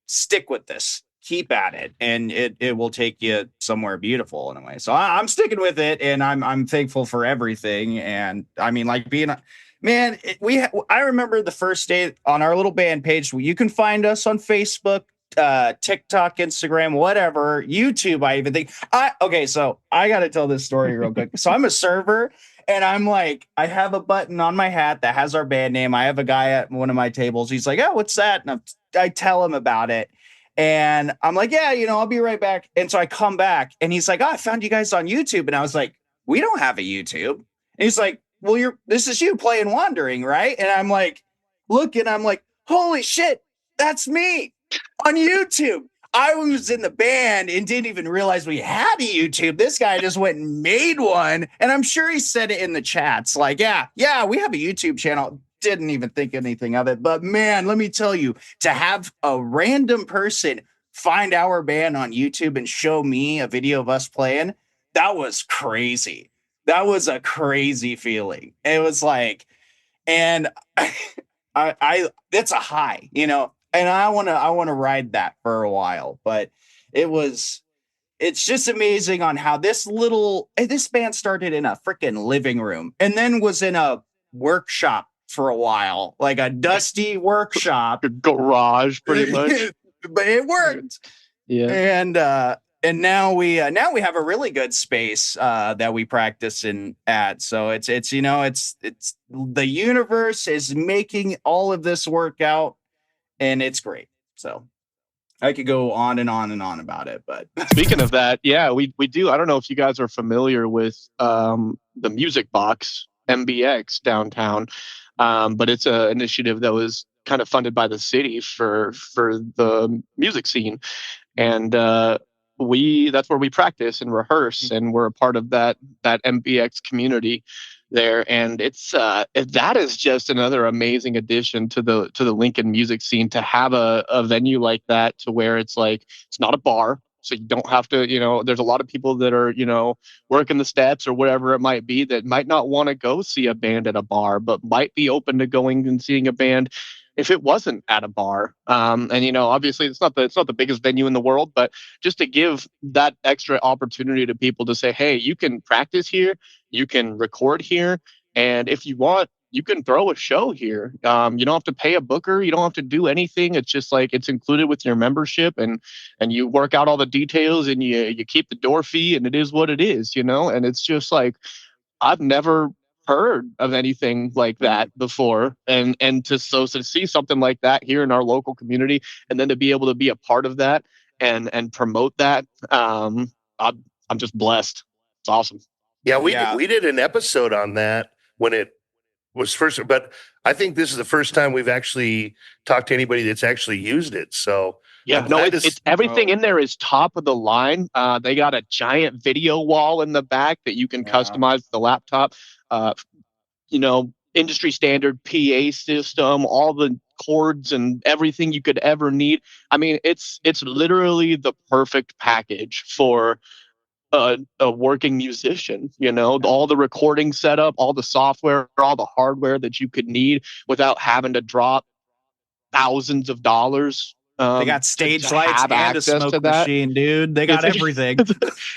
stick with this, keep at it, and it will take you somewhere beautiful in a way. So I'm sticking with it, and I'm thankful for everything. And I mean, like I remember the first day on our little band page. You can find us on Facebook, TikTok, Instagram, whatever, YouTube. I even think so I got to tell this story real quick. So I'm a server, and I'm like, I have a button on my hat that has our band name. I have a guy at one of my tables. He's like, oh, what's that? And I tell him about it, and I'm like, yeah, I'll be right back. And so I come back, and he's like, oh, I found you guys on YouTube. And I was like, we don't have a YouTube. And he's like, well, this is you playing Wandering, right? And I'm like, I'm like, holy shit, that's me on YouTube. I was in the band and didn't even realize we had a YouTube. This guy just went and made one. And I'm sure he said it in the chats. Like, yeah, we have a YouTube channel. Didn't even think anything of it. But man, let me tell you, to have a random person find our band on YouTube and show me a video of us playing, that was crazy. That was a crazy feeling. It was like, and it's a high, and I want to ride that for a while. But it's just amazing on how this band started in a freaking living room and then was in a workshop for a while, like a dusty workshop, A garage, pretty much. But it worked. Yeah. And now we have a really good space that we practice at. So it's the universe is making all of this work out. And it's great. So I could go on and on and on about it. But speaking of that, yeah, we do. I don't know if you guys are familiar with the Music Box MBX downtown, but it's an initiative that was kind of funded by the city for the music scene, and that's where we practice and rehearse, and we're a part of that MBX community there. And it's that is just another amazing addition to the Lincoln music scene, to have a venue like that, to where it's like, it's not a bar, so you don't have to, there's a lot of people that are, working the steps or whatever it might be, that might not want to go see a band at a bar, but might be open to going and seeing a band if it wasn't at a bar. And obviously it's not the biggest venue in the world, but just to give that extra opportunity to people to say, hey, you can practice here, you can record here, and if you want, you can throw a show here. You don't have to pay a booker, you don't have to do anything. It's just like, it's included with your membership, and you work out all the details, and you keep the door fee, and it is what it is, and it's just like, I've never heard of anything like that before, and to see something like that here in our local community, and then to be able to be a part of that and promote that, I'm just blessed. It's awesome. Yeah, we did an episode on that when it was first, but I think this is the first time we've actually talked to anybody that's actually used it. So Yeah, I'm no, glad it's everything in there is top of the line. They got a giant video wall in the back that you can customize the laptop. Uh, industry standard PA system, all the cords and everything you could ever need. I mean, it's literally the perfect package for a working musician. All the recording setup, all the software, all the hardware that you could need without having to drop thousands of dollars. They got stage lights and a smoke machine, dude. They got everything.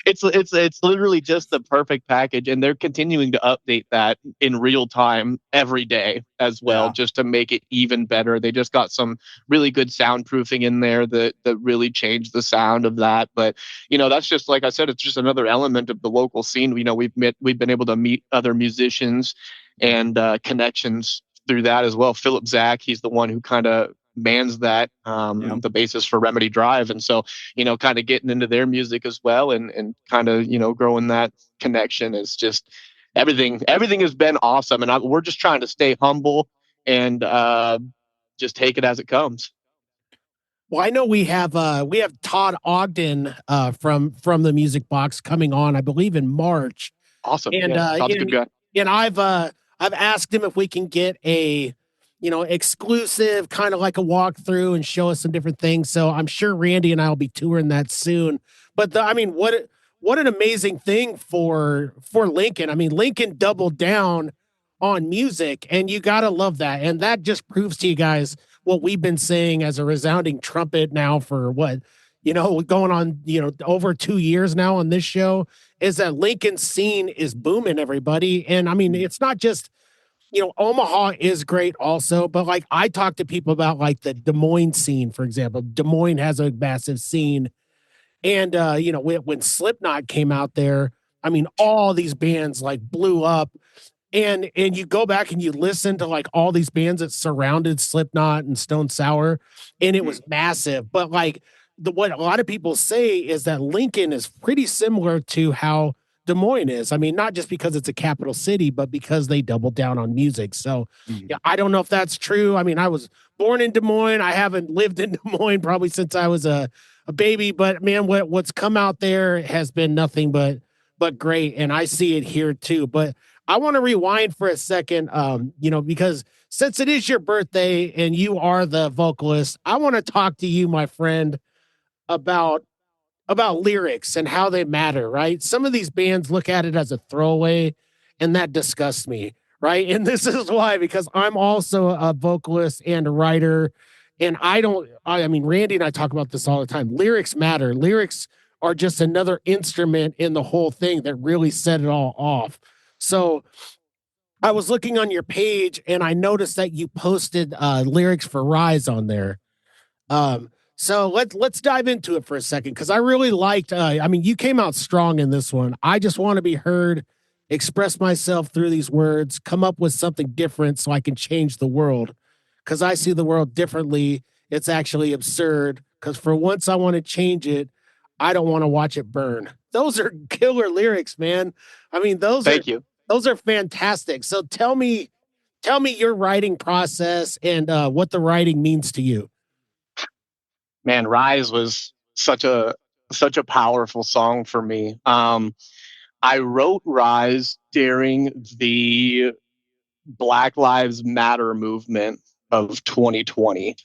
It's literally just the perfect package, and they're continuing to update that in real time every day as well, just to make it even better. They just got some really good soundproofing in there that really changed the sound of that. But that's just, like I said, it's just another element of the local scene. We've been able to meet other musicians and connections through that as well. Philip Zach, he's the one who kind of mans that, the basis for Remedy Drive, and so kind of getting into their music as well, and kind of growing that connection is just everything has been awesome, and we're just trying to stay humble and just take it as it comes. Well, I know we have Todd Ogden from the Music Box coming on, I believe, in March. Awesome. And Todd's a good guy. And I've asked him if we can get a exclusive, kind of like a walkthrough, and show us some different things. So I'm sure Randy and I will be touring that soon. But what an amazing thing for Lincoln. I mean, Lincoln doubled down on music, and you gotta love that. And that just proves to you guys what we've been saying as a resounding trumpet now for going on, over 2 years now on this show, is that Lincoln's scene is booming, everybody. And I mean, it's not just, Omaha is great also, but like I talk to people about like the Des Moines scene, for example. Des Moines has a massive scene. And, when Slipknot came out there, I mean, all these bands like blew up. And you go back and you listen to like all these bands that surrounded Slipknot and Stone Sour, and it was massive. But like what a lot of people say is that Lincoln is pretty similar to how Des Moines is. I mean, not just because it's a capital city, but because they doubled down on music. So I don't know if that's true. I mean, I was born in Des Moines. I haven't lived in Des Moines probably since I was a baby, but man, what's come out there has been nothing but great. And I see it here too. But I want to rewind for a second, because since it is your birthday and you are the vocalist, I want to talk to you, my friend, about lyrics and how they matter, right? Some of these bands look at it as a throwaway, and that disgusts me, right? And this is why, because I'm also a vocalist and a writer, and I mean, Randy and I talk about this all the time. Lyrics matter. Lyrics are just another instrument in the whole thing that really set it all off. So I was looking on your page, and I noticed that you posted lyrics for Rise on there. So let's dive into it for a second, because I really liked, you came out strong in this one. I just want to be heard, express myself through these words, come up with something different so I can change the world, because I see the world differently. It's actually absurd, because for once I want to change it. I don't want to watch it burn. Those are killer lyrics, man. I mean, those are fantastic. So tell me your writing process and what the writing means to you. Man, Rise was such a powerful song for me. I wrote Rise during the Black Lives Matter movement of 2020.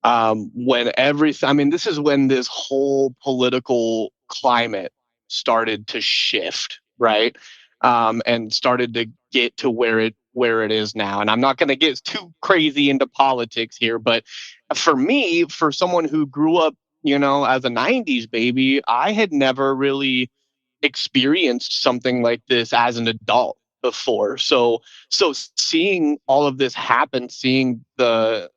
This is when this whole political climate started to shift, right? And started to get to where it is now. And I'm not going to get too crazy into politics here, but for me, for someone who grew up, as a 90s baby, I had never really experienced something like this as an adult before. So seeing all of this happen, seeing the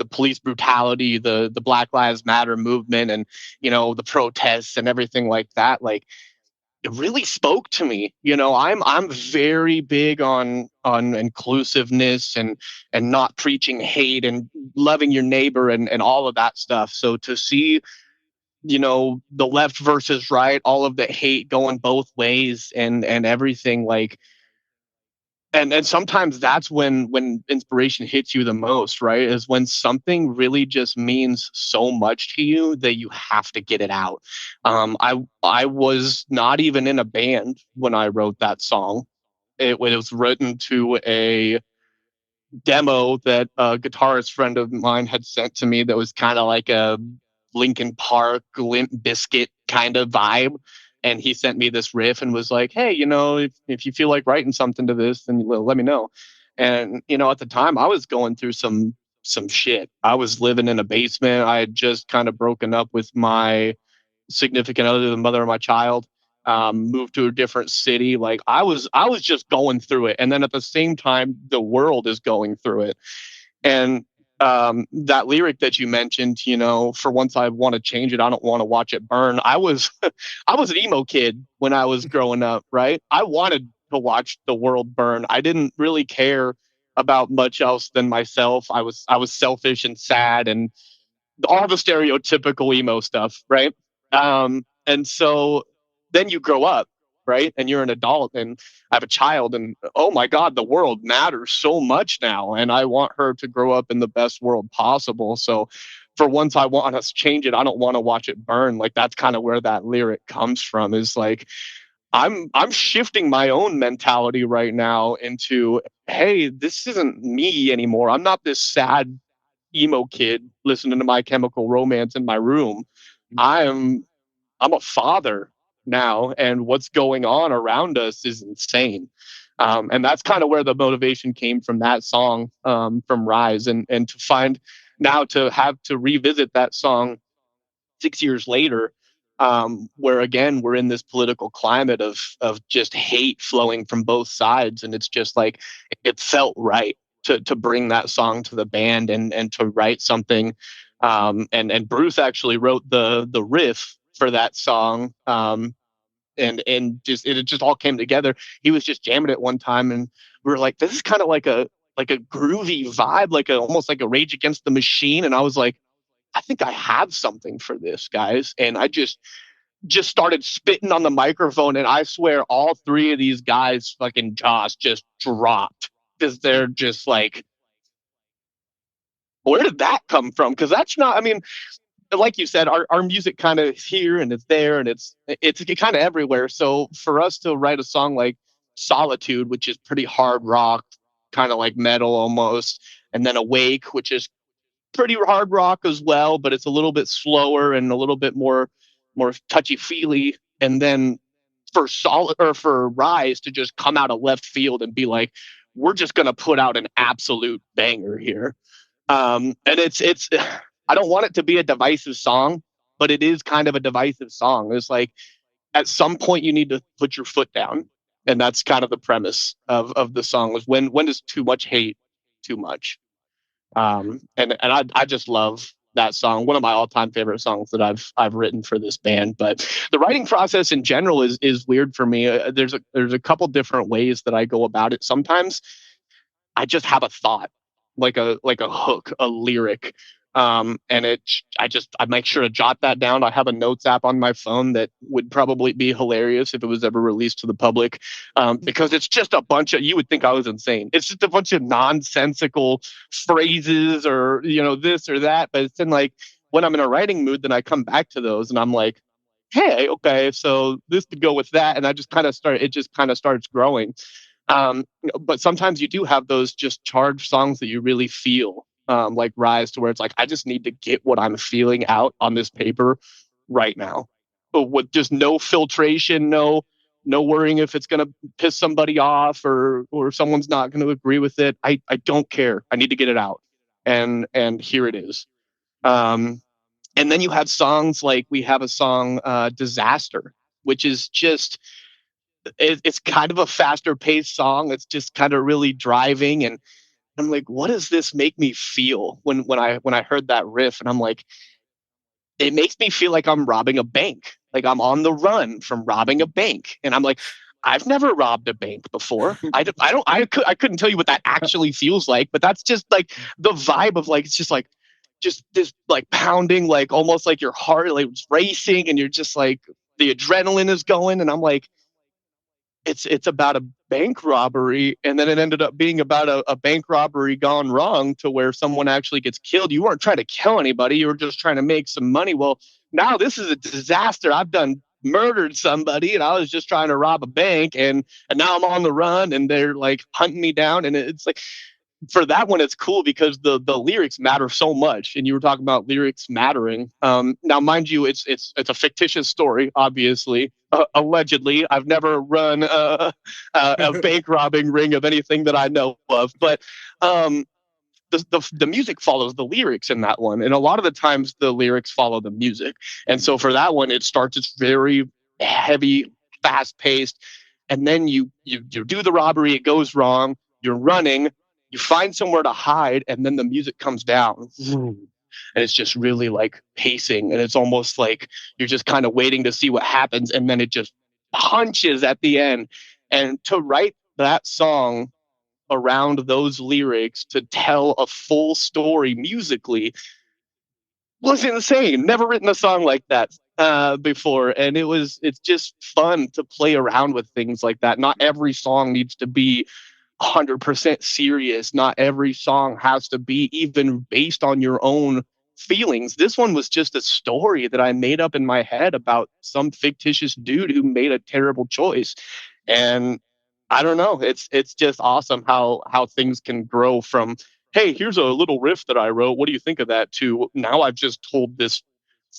police brutality, the Black Lives Matter movement, and the protests and everything like that, like, it really spoke to me. I'm very big on inclusiveness and not preaching hate and loving your neighbor and all of that stuff. So to see, the left versus right, all of the hate going both ways and everything, like, and sometimes that's when inspiration hits you the most, right? Is when something really just means so much to you that you have to get it out. I was not even in a band when I wrote that song. It was written to a demo that a guitarist friend of mine had sent to me that was kind of like a Linkin Park, Limp Bizkit kind of vibe. And he sent me this riff and was like, hey, if you feel like writing something to this, then let me know. And, at the time I was going through some shit. I was living in a basement. I had just kind of broken up with my significant other, the mother of my child, moved to a different city. Like I was just going through it. And then at the same time, the world is going through it. And that lyric that you mentioned, for once I want to change it, I don't want to watch it burn. I was an emo kid when I was growing up, right? I wanted to watch the world burn. I didn't really care about much else than myself. I was selfish and sad and all the stereotypical emo stuff, right? And so then you grow up, right? And you're an adult and I have a child and oh my God, the world matters so much now. And I want her to grow up in the best world possible. So for once I want us to change it, I don't want to watch it burn. Like that's kind of where that lyric comes from, is like, I'm shifting my own mentality right now into, hey, this isn't me anymore. I'm not this sad emo kid listening to My Chemical Romance in my room. I'm a father now, and what's going on around us is insane. And that's kind of where the motivation came from that song, from Rise, and to find now to have to revisit that song 6 years later, where again we're in this political climate of just hate flowing from both sides, and it's just like it felt right to bring that song to the band and to write something. And Bruce actually wrote the riff for that song. And just it just all came together. He was just jamming it one time, and we were like, "This is kind of like a groovy vibe, almost like a Rage Against the Machine." And I was like, "I think I have something for this, guys." And I just started spitting on the microphone, and I swear, all three of these guys' fucking jaws just dropped because they're just like, "Where did that come from?" Because that's not. I mean, like you said, our music kind of here and it's there and it's kind of everywhere. So for us to write a song like Solitude, which is pretty hard rock, kind of like metal almost, and then Awake, which is pretty hard rock as well, but it's a little bit slower and a little bit more touchy feely. And then for Rise to just come out of left field and be like, we're just gonna put out an absolute banger here. And it's I don't want it to be a divisive song, but it is kind of a divisive song. It's like at some point you need to put your foot down. And that's kind of the premise of the song, is when is too much hate too much? And I just love that song. One of my all-time favorite songs that I've written for this band. But the writing process in general is weird for me. There's a couple different ways that I go about it. Sometimes I just have a thought, like a hook, a lyric. And I make sure to jot that down. I have a notes app on my phone that would probably be hilarious if it was ever released to the public, because it's just a bunch of, you would think I was insane. It's just a bunch of nonsensical phrases or, this or that. But it's in like, when I'm in a writing mood, then I come back to those and I'm like, hey, okay, so this could go with that. And it just kind of starts growing. But sometimes you do have those just charged songs that you really feel, like Rise, to where it's like, I just need to get what I'm feeling out on this paper right now, but with just no filtration, no worrying if it's going to piss somebody off or someone's not going to agree with it. I don't care. I need to get it out. And here it is. And then you have songs like, we have a song, Disaster, which is just, it's kind of a faster paced song. It's just kind of really driving. And I'm like, what does this make me feel when I heard that riff? And I'm like, it makes me feel like I'm robbing a bank. Like I'm on the run from robbing a bank. And I'm like, I've never robbed a bank before. I couldn't tell you what that actually feels like, but that's just like the vibe of like, it's just this like pounding, like almost like your heart like it's racing and you're just like, the adrenaline is going. And I'm like, it's about a bank robbery, and then it ended up being about a bank robbery gone wrong to where someone actually gets killed. You weren't trying to kill anybody, you were just trying to make some money. Well, now this is a disaster. I've done murdered somebody, and I was just trying to rob a bank, and now I'm on the run, and they're like hunting me down. And it's like, for that one, it's cool because the lyrics matter so much. And you were talking about lyrics mattering. Now, mind you, it's a fictitious story, obviously. Allegedly, I've never run a bank robbing ring of anything that I know of, but the music follows the lyrics in that one, and a lot of the times the lyrics follow the music. And so for that one, it starts, it's very heavy, fast paced, and then you do the robbery, it goes wrong, you're running, you find somewhere to hide, and then the music comes down. And it's just really like pacing, and it's almost like you're just kind of waiting to see what happens, and then it just punches at the end. And to write that song around those lyrics to tell a full story musically was insane. Never written a song like that before, and it's just fun to play around with things like that. Not every song needs to be 100% serious. Not every song has to be even based on your own feelings. This one was just a story that I made up in my head about some fictitious dude who made a terrible choice. And I don't know, it's just awesome how things can grow from, hey, here's a little riff that I wrote, what do you think of that, to now I've just told this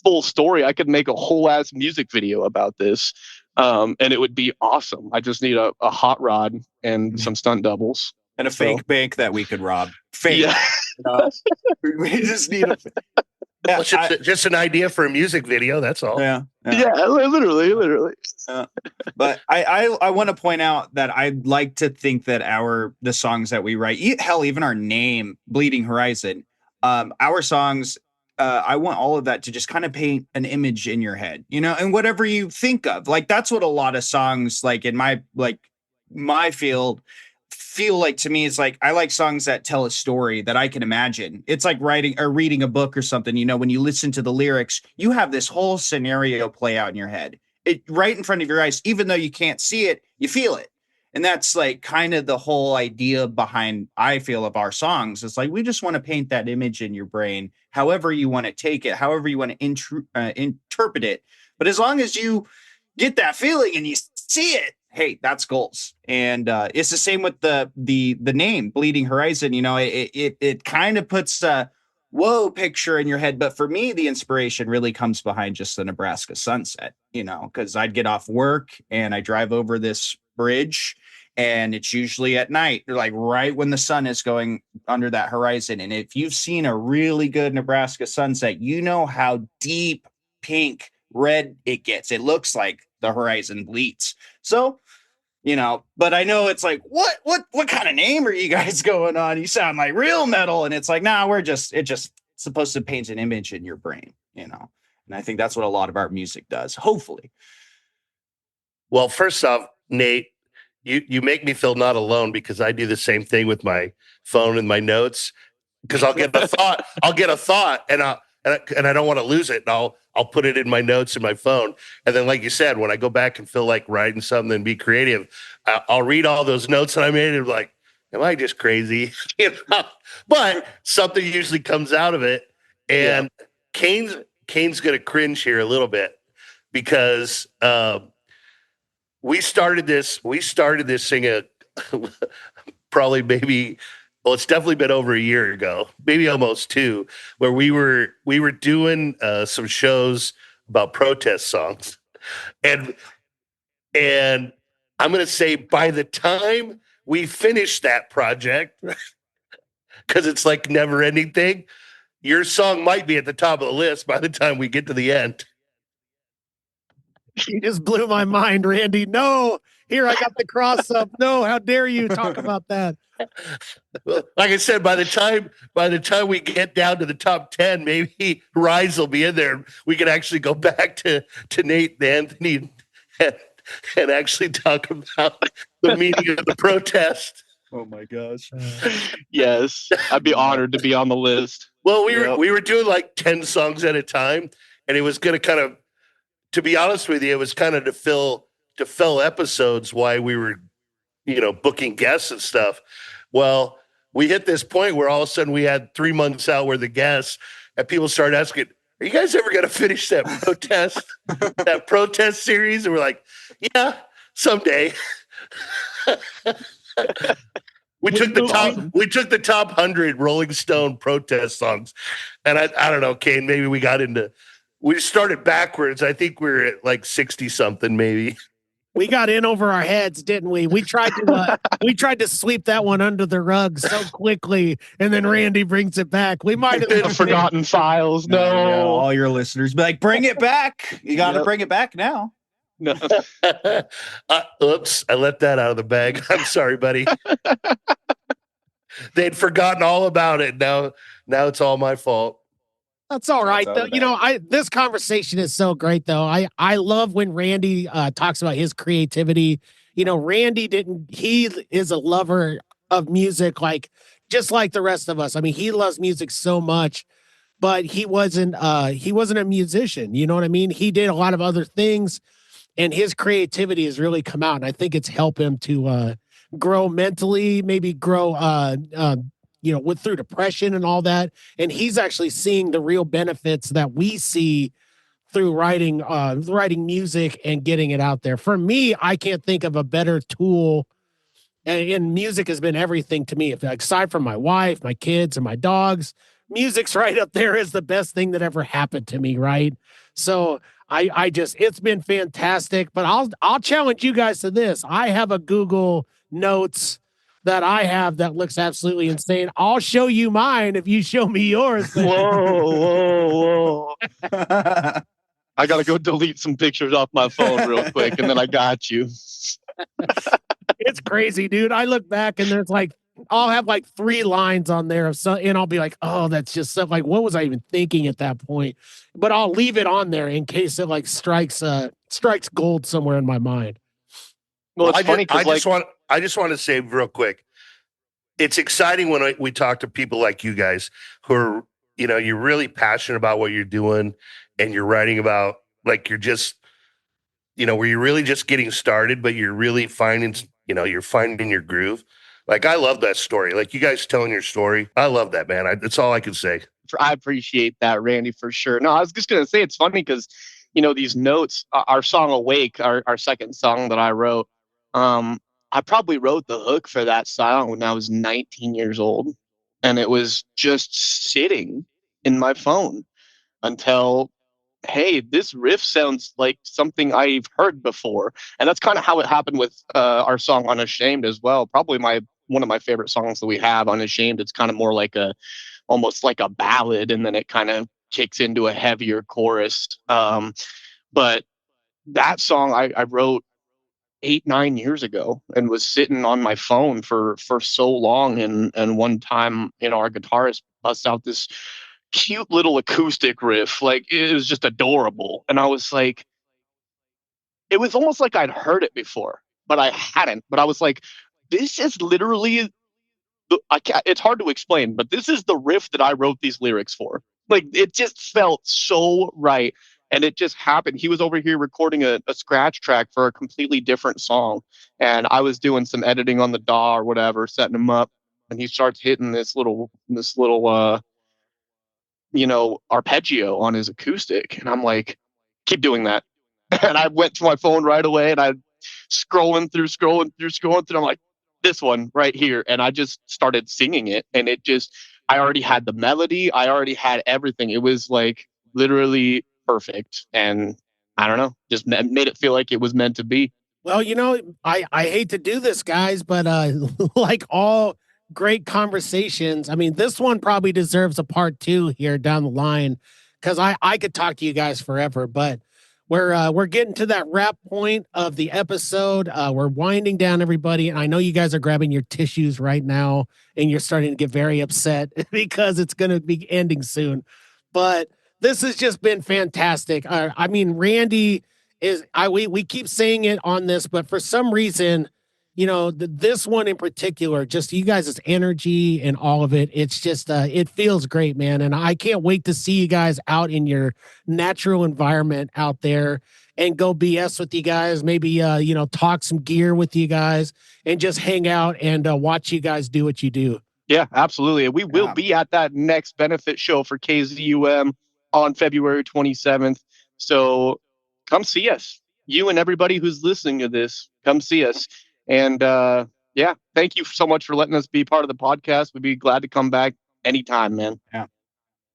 full story. I could make a whole ass music video about this. And it would be awesome. I just need a hot rod and some stunt doubles. And a fake bank that we could rob. Fake. Yeah. We just need a... Yeah, well, just an idea for a music video, that's all. Yeah, literally. But I want to point out that I'd like to think that the songs that we write, hell, even our name, Bleeding Horizon, our songs, I want all of that to just kind of paint an image in your head, and whatever you think of. Like, that's what a lot of songs, like in my field, feel like to me. It's like, I like songs that tell a story that I can imagine. It's like writing or reading a book or something. When you listen to the lyrics, you have this whole scenario play out in your head, right in front of your eyes. Even though you can't see it, you feel it. And that's like kind of the whole idea behind, I feel, of our songs. It's like, we just want to paint that image in your brain, however you want to take it, however you want to interpret it. But as long as you get that feeling and you see it, hey, that's goals. And it's the same with the name Bleeding Horizon. It kind of puts a whoa picture in your head. But for me, the inspiration really comes behind just the Nebraska sunset, because I'd get off work and I drive over this bridge, and it's usually at night, like right when the sun is going under that horizon. And if you've seen a really good Nebraska sunset, you know how deep pink red it gets. It looks like the horizon bleeds. So, but I know it's like, what kind of name are you guys going on? You sound like real metal. And it's like, nah, it's just supposed to paint an image in your brain, And I think that's what a lot of our music does, hopefully. Well, first off, Nate, you make me feel not alone, because I do the same thing with my phone and my notes, because I'll get a thought, and I don't want to lose it. And I'll put it in my notes in my phone. And then, like you said, when I go back and feel like writing something and be creative, I'll read all those notes that I made and be like, am I just crazy? But something usually comes out of it. And yeah. Cain's going to cringe here a little bit, because we started this thing probably maybe, well, it's definitely been over a year ago, maybe almost 2, where we were doing some shows about protest songs, and I'm going to say, by the time we finished that project, because it's like never ending thing, your song might be at the top of the list by the time we get to the end. You just blew my mind, Randy. No, here I got the cross up. No, how dare you talk about that? Well, like I said, by the time we get down to the top 10, maybe Rise will be in there. We can actually go back to Nate and Anthony and actually talk about the meaning of the protest. Oh my gosh! Yes, I'd be honored to be on the list. Well, we were doing like 10 songs at a time, and it was going to kind of, to be honest with you, it was kind of to fill to fill episodes why we were, booking guests and stuff. Well, we hit this point where all of a sudden we had 3 months out where the guests, and people started asking, are you guys ever going to finish that protest series? And we're like, yeah, someday. We took the top 100 Rolling Stone protest songs. And I don't know, Cain, maybe we started backwards. I think we're at like 60 something, maybe. We got in over our heads, didn't we? We tried to sweep that one under the rug so quickly, and then Randy brings it back. We might have forgotten files. No, all your listeners be like, bring it back. You got to bring it back now. No. Oops, I let that out of the bag. I'm sorry, buddy. They'd forgotten all about it. Now it's all my fault. That's all right, though. This conversation is so great, though. I love when Randy talks about his creativity. Randy he is a lover of music, just like the rest of us. I mean, he loves music so much, but he wasn't a musician. You know what I mean? He did a lot of other things, and his creativity has really come out. And I think it's helped him to grow mentally, maybe grow through depression and all that. And he's actually seeing the real benefits that we see through writing music and getting it out there. For me, I can't think of a better tool. And music has been everything to me. Aside from my wife, my kids, and my dogs, music's right up there as the best thing that ever happened to me, right? So it's been fantastic. But I'll challenge you guys to this. I have a Google Notes that I have that looks absolutely insane. I'll show you mine if you show me yours. Whoa. I got to go delete some pictures off my phone real quick, and then I got you. It's crazy, dude. I look back and there's I'll have 3 lines on there and I'll be like, oh, that's just stuff. What was I even thinking at that point? But I'll leave it on there in case it strikes gold somewhere in my mind. Well, it's funny because I just want to say real quick, it's exciting when we talk to people like you guys who are, you're really passionate about what you're doing, and you're writing about, you're just, where you're really just getting started, but you're really finding your groove. I love that story. You guys telling your story. I love that, man. That's all I can say. I appreciate that, Randy, for sure. No, I was just going to say, it's funny because, these notes, our song Awake, our second song that I wrote, I probably wrote the hook for that song when I was 19 years old, and it was just sitting in my phone until, hey, this riff sounds like something I've heard before. And that's kind of how it happened with our song Unashamed as well. Probably one of my favorite songs that we have, Unashamed. It's kind of more almost like a ballad, and then it kind of kicks into a heavier chorus. But that song I wrote 8-9 years ago and was sitting on my phone for so long. And one time, our guitarist busts out this cute little acoustic riff. It was just adorable. And I was like, it was almost like I'd heard it before, but I hadn't. But I was like, this is literally, it's hard to explain, but this is the riff that I wrote these lyrics for. It just felt so right. And it just happened. He was over here recording a scratch track for a completely different song. And I was doing some editing on the DAW or whatever, setting him up. And he starts hitting this little arpeggio on his acoustic. And I'm like, keep doing that. And I went to my phone right away, and I scrolling through. I'm like, this one right here. And I just started singing it. And I already had the melody. I already had everything. It was literally perfect. And I don't know, just made it feel like it was meant to be. Well, I hate to do this, guys, but like all great conversations, I mean, this one probably deserves a part 2 here down the line, because I could talk to you guys forever. But we're getting to that wrap point of the episode. We're winding down, everybody. And I know you guys are grabbing your tissues right now, and you're starting to get very upset because it's going to be ending soon. But this has just been fantastic. I mean, Randy we keep saying it on this, but for some reason, this one in particular, just you guys' energy and all of it, it's just, it feels great, man. And I can't wait to see you guys out in your natural environment out there, and go BS with you guys. Maybe, talk some gear with you guys and just hang out and watch you guys do what you do. Yeah, absolutely. We will be at that next benefit show for KZUM on February 27th. So come see us. You and everybody who's listening to this, come see us. And thank you so much for letting us be part of the podcast. We'd be glad to come back anytime, man. Yeah.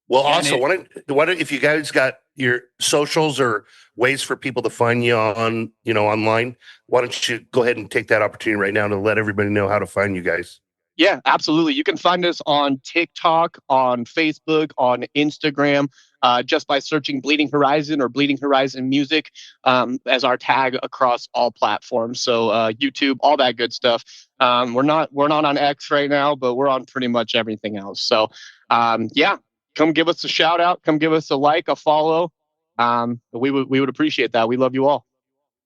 Well, also, why don't if you guys got your socials or ways for people to find you on, online, why don't you go ahead and take that opportunity right now to let everybody know how to find you guys? Yeah, absolutely. You can find us on TikTok, on Facebook, on Instagram, just by searching Bleeding Horizon or Bleeding Horizon Music as our tag across all platforms. So YouTube, all that good stuff. We're not on X right now, but we're on pretty much everything else. So come give us a shout out. Come give us a like, a follow. We would appreciate that. We love you all.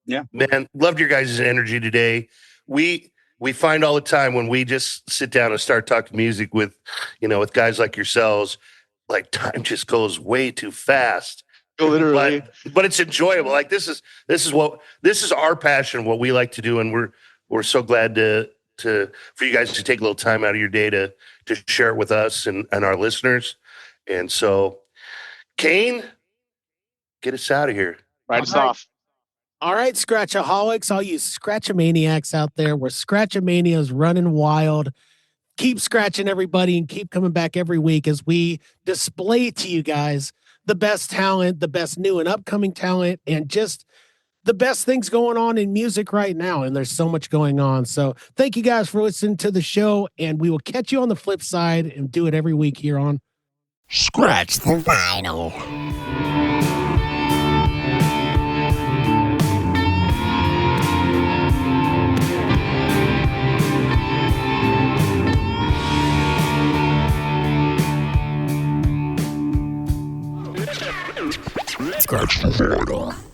Yeah, man, loved your guys' energy today. We find all the time when we just sit down and start talking music with guys like yourselves, like time just goes way too fast. Literally, but it's enjoyable. Like this is our passion, what we like to do, and we're so glad for you guys to take a little time out of your day to share it with us and our listeners. And so, Cain, get us out of here. Right us off. All right, Scratchaholics, all you Scratchamaniacs out there, where Scratchamania is running wild. Keep scratching, everybody, and keep coming back every week as we display to you guys the best talent, the best new and upcoming talent, and just the best things going on in music right now. And there's so much going on. So thank you guys for listening to the show, and we will catch you on the flip side and do it every week here on Scratch the Vinyl. Scratch the Vinyl.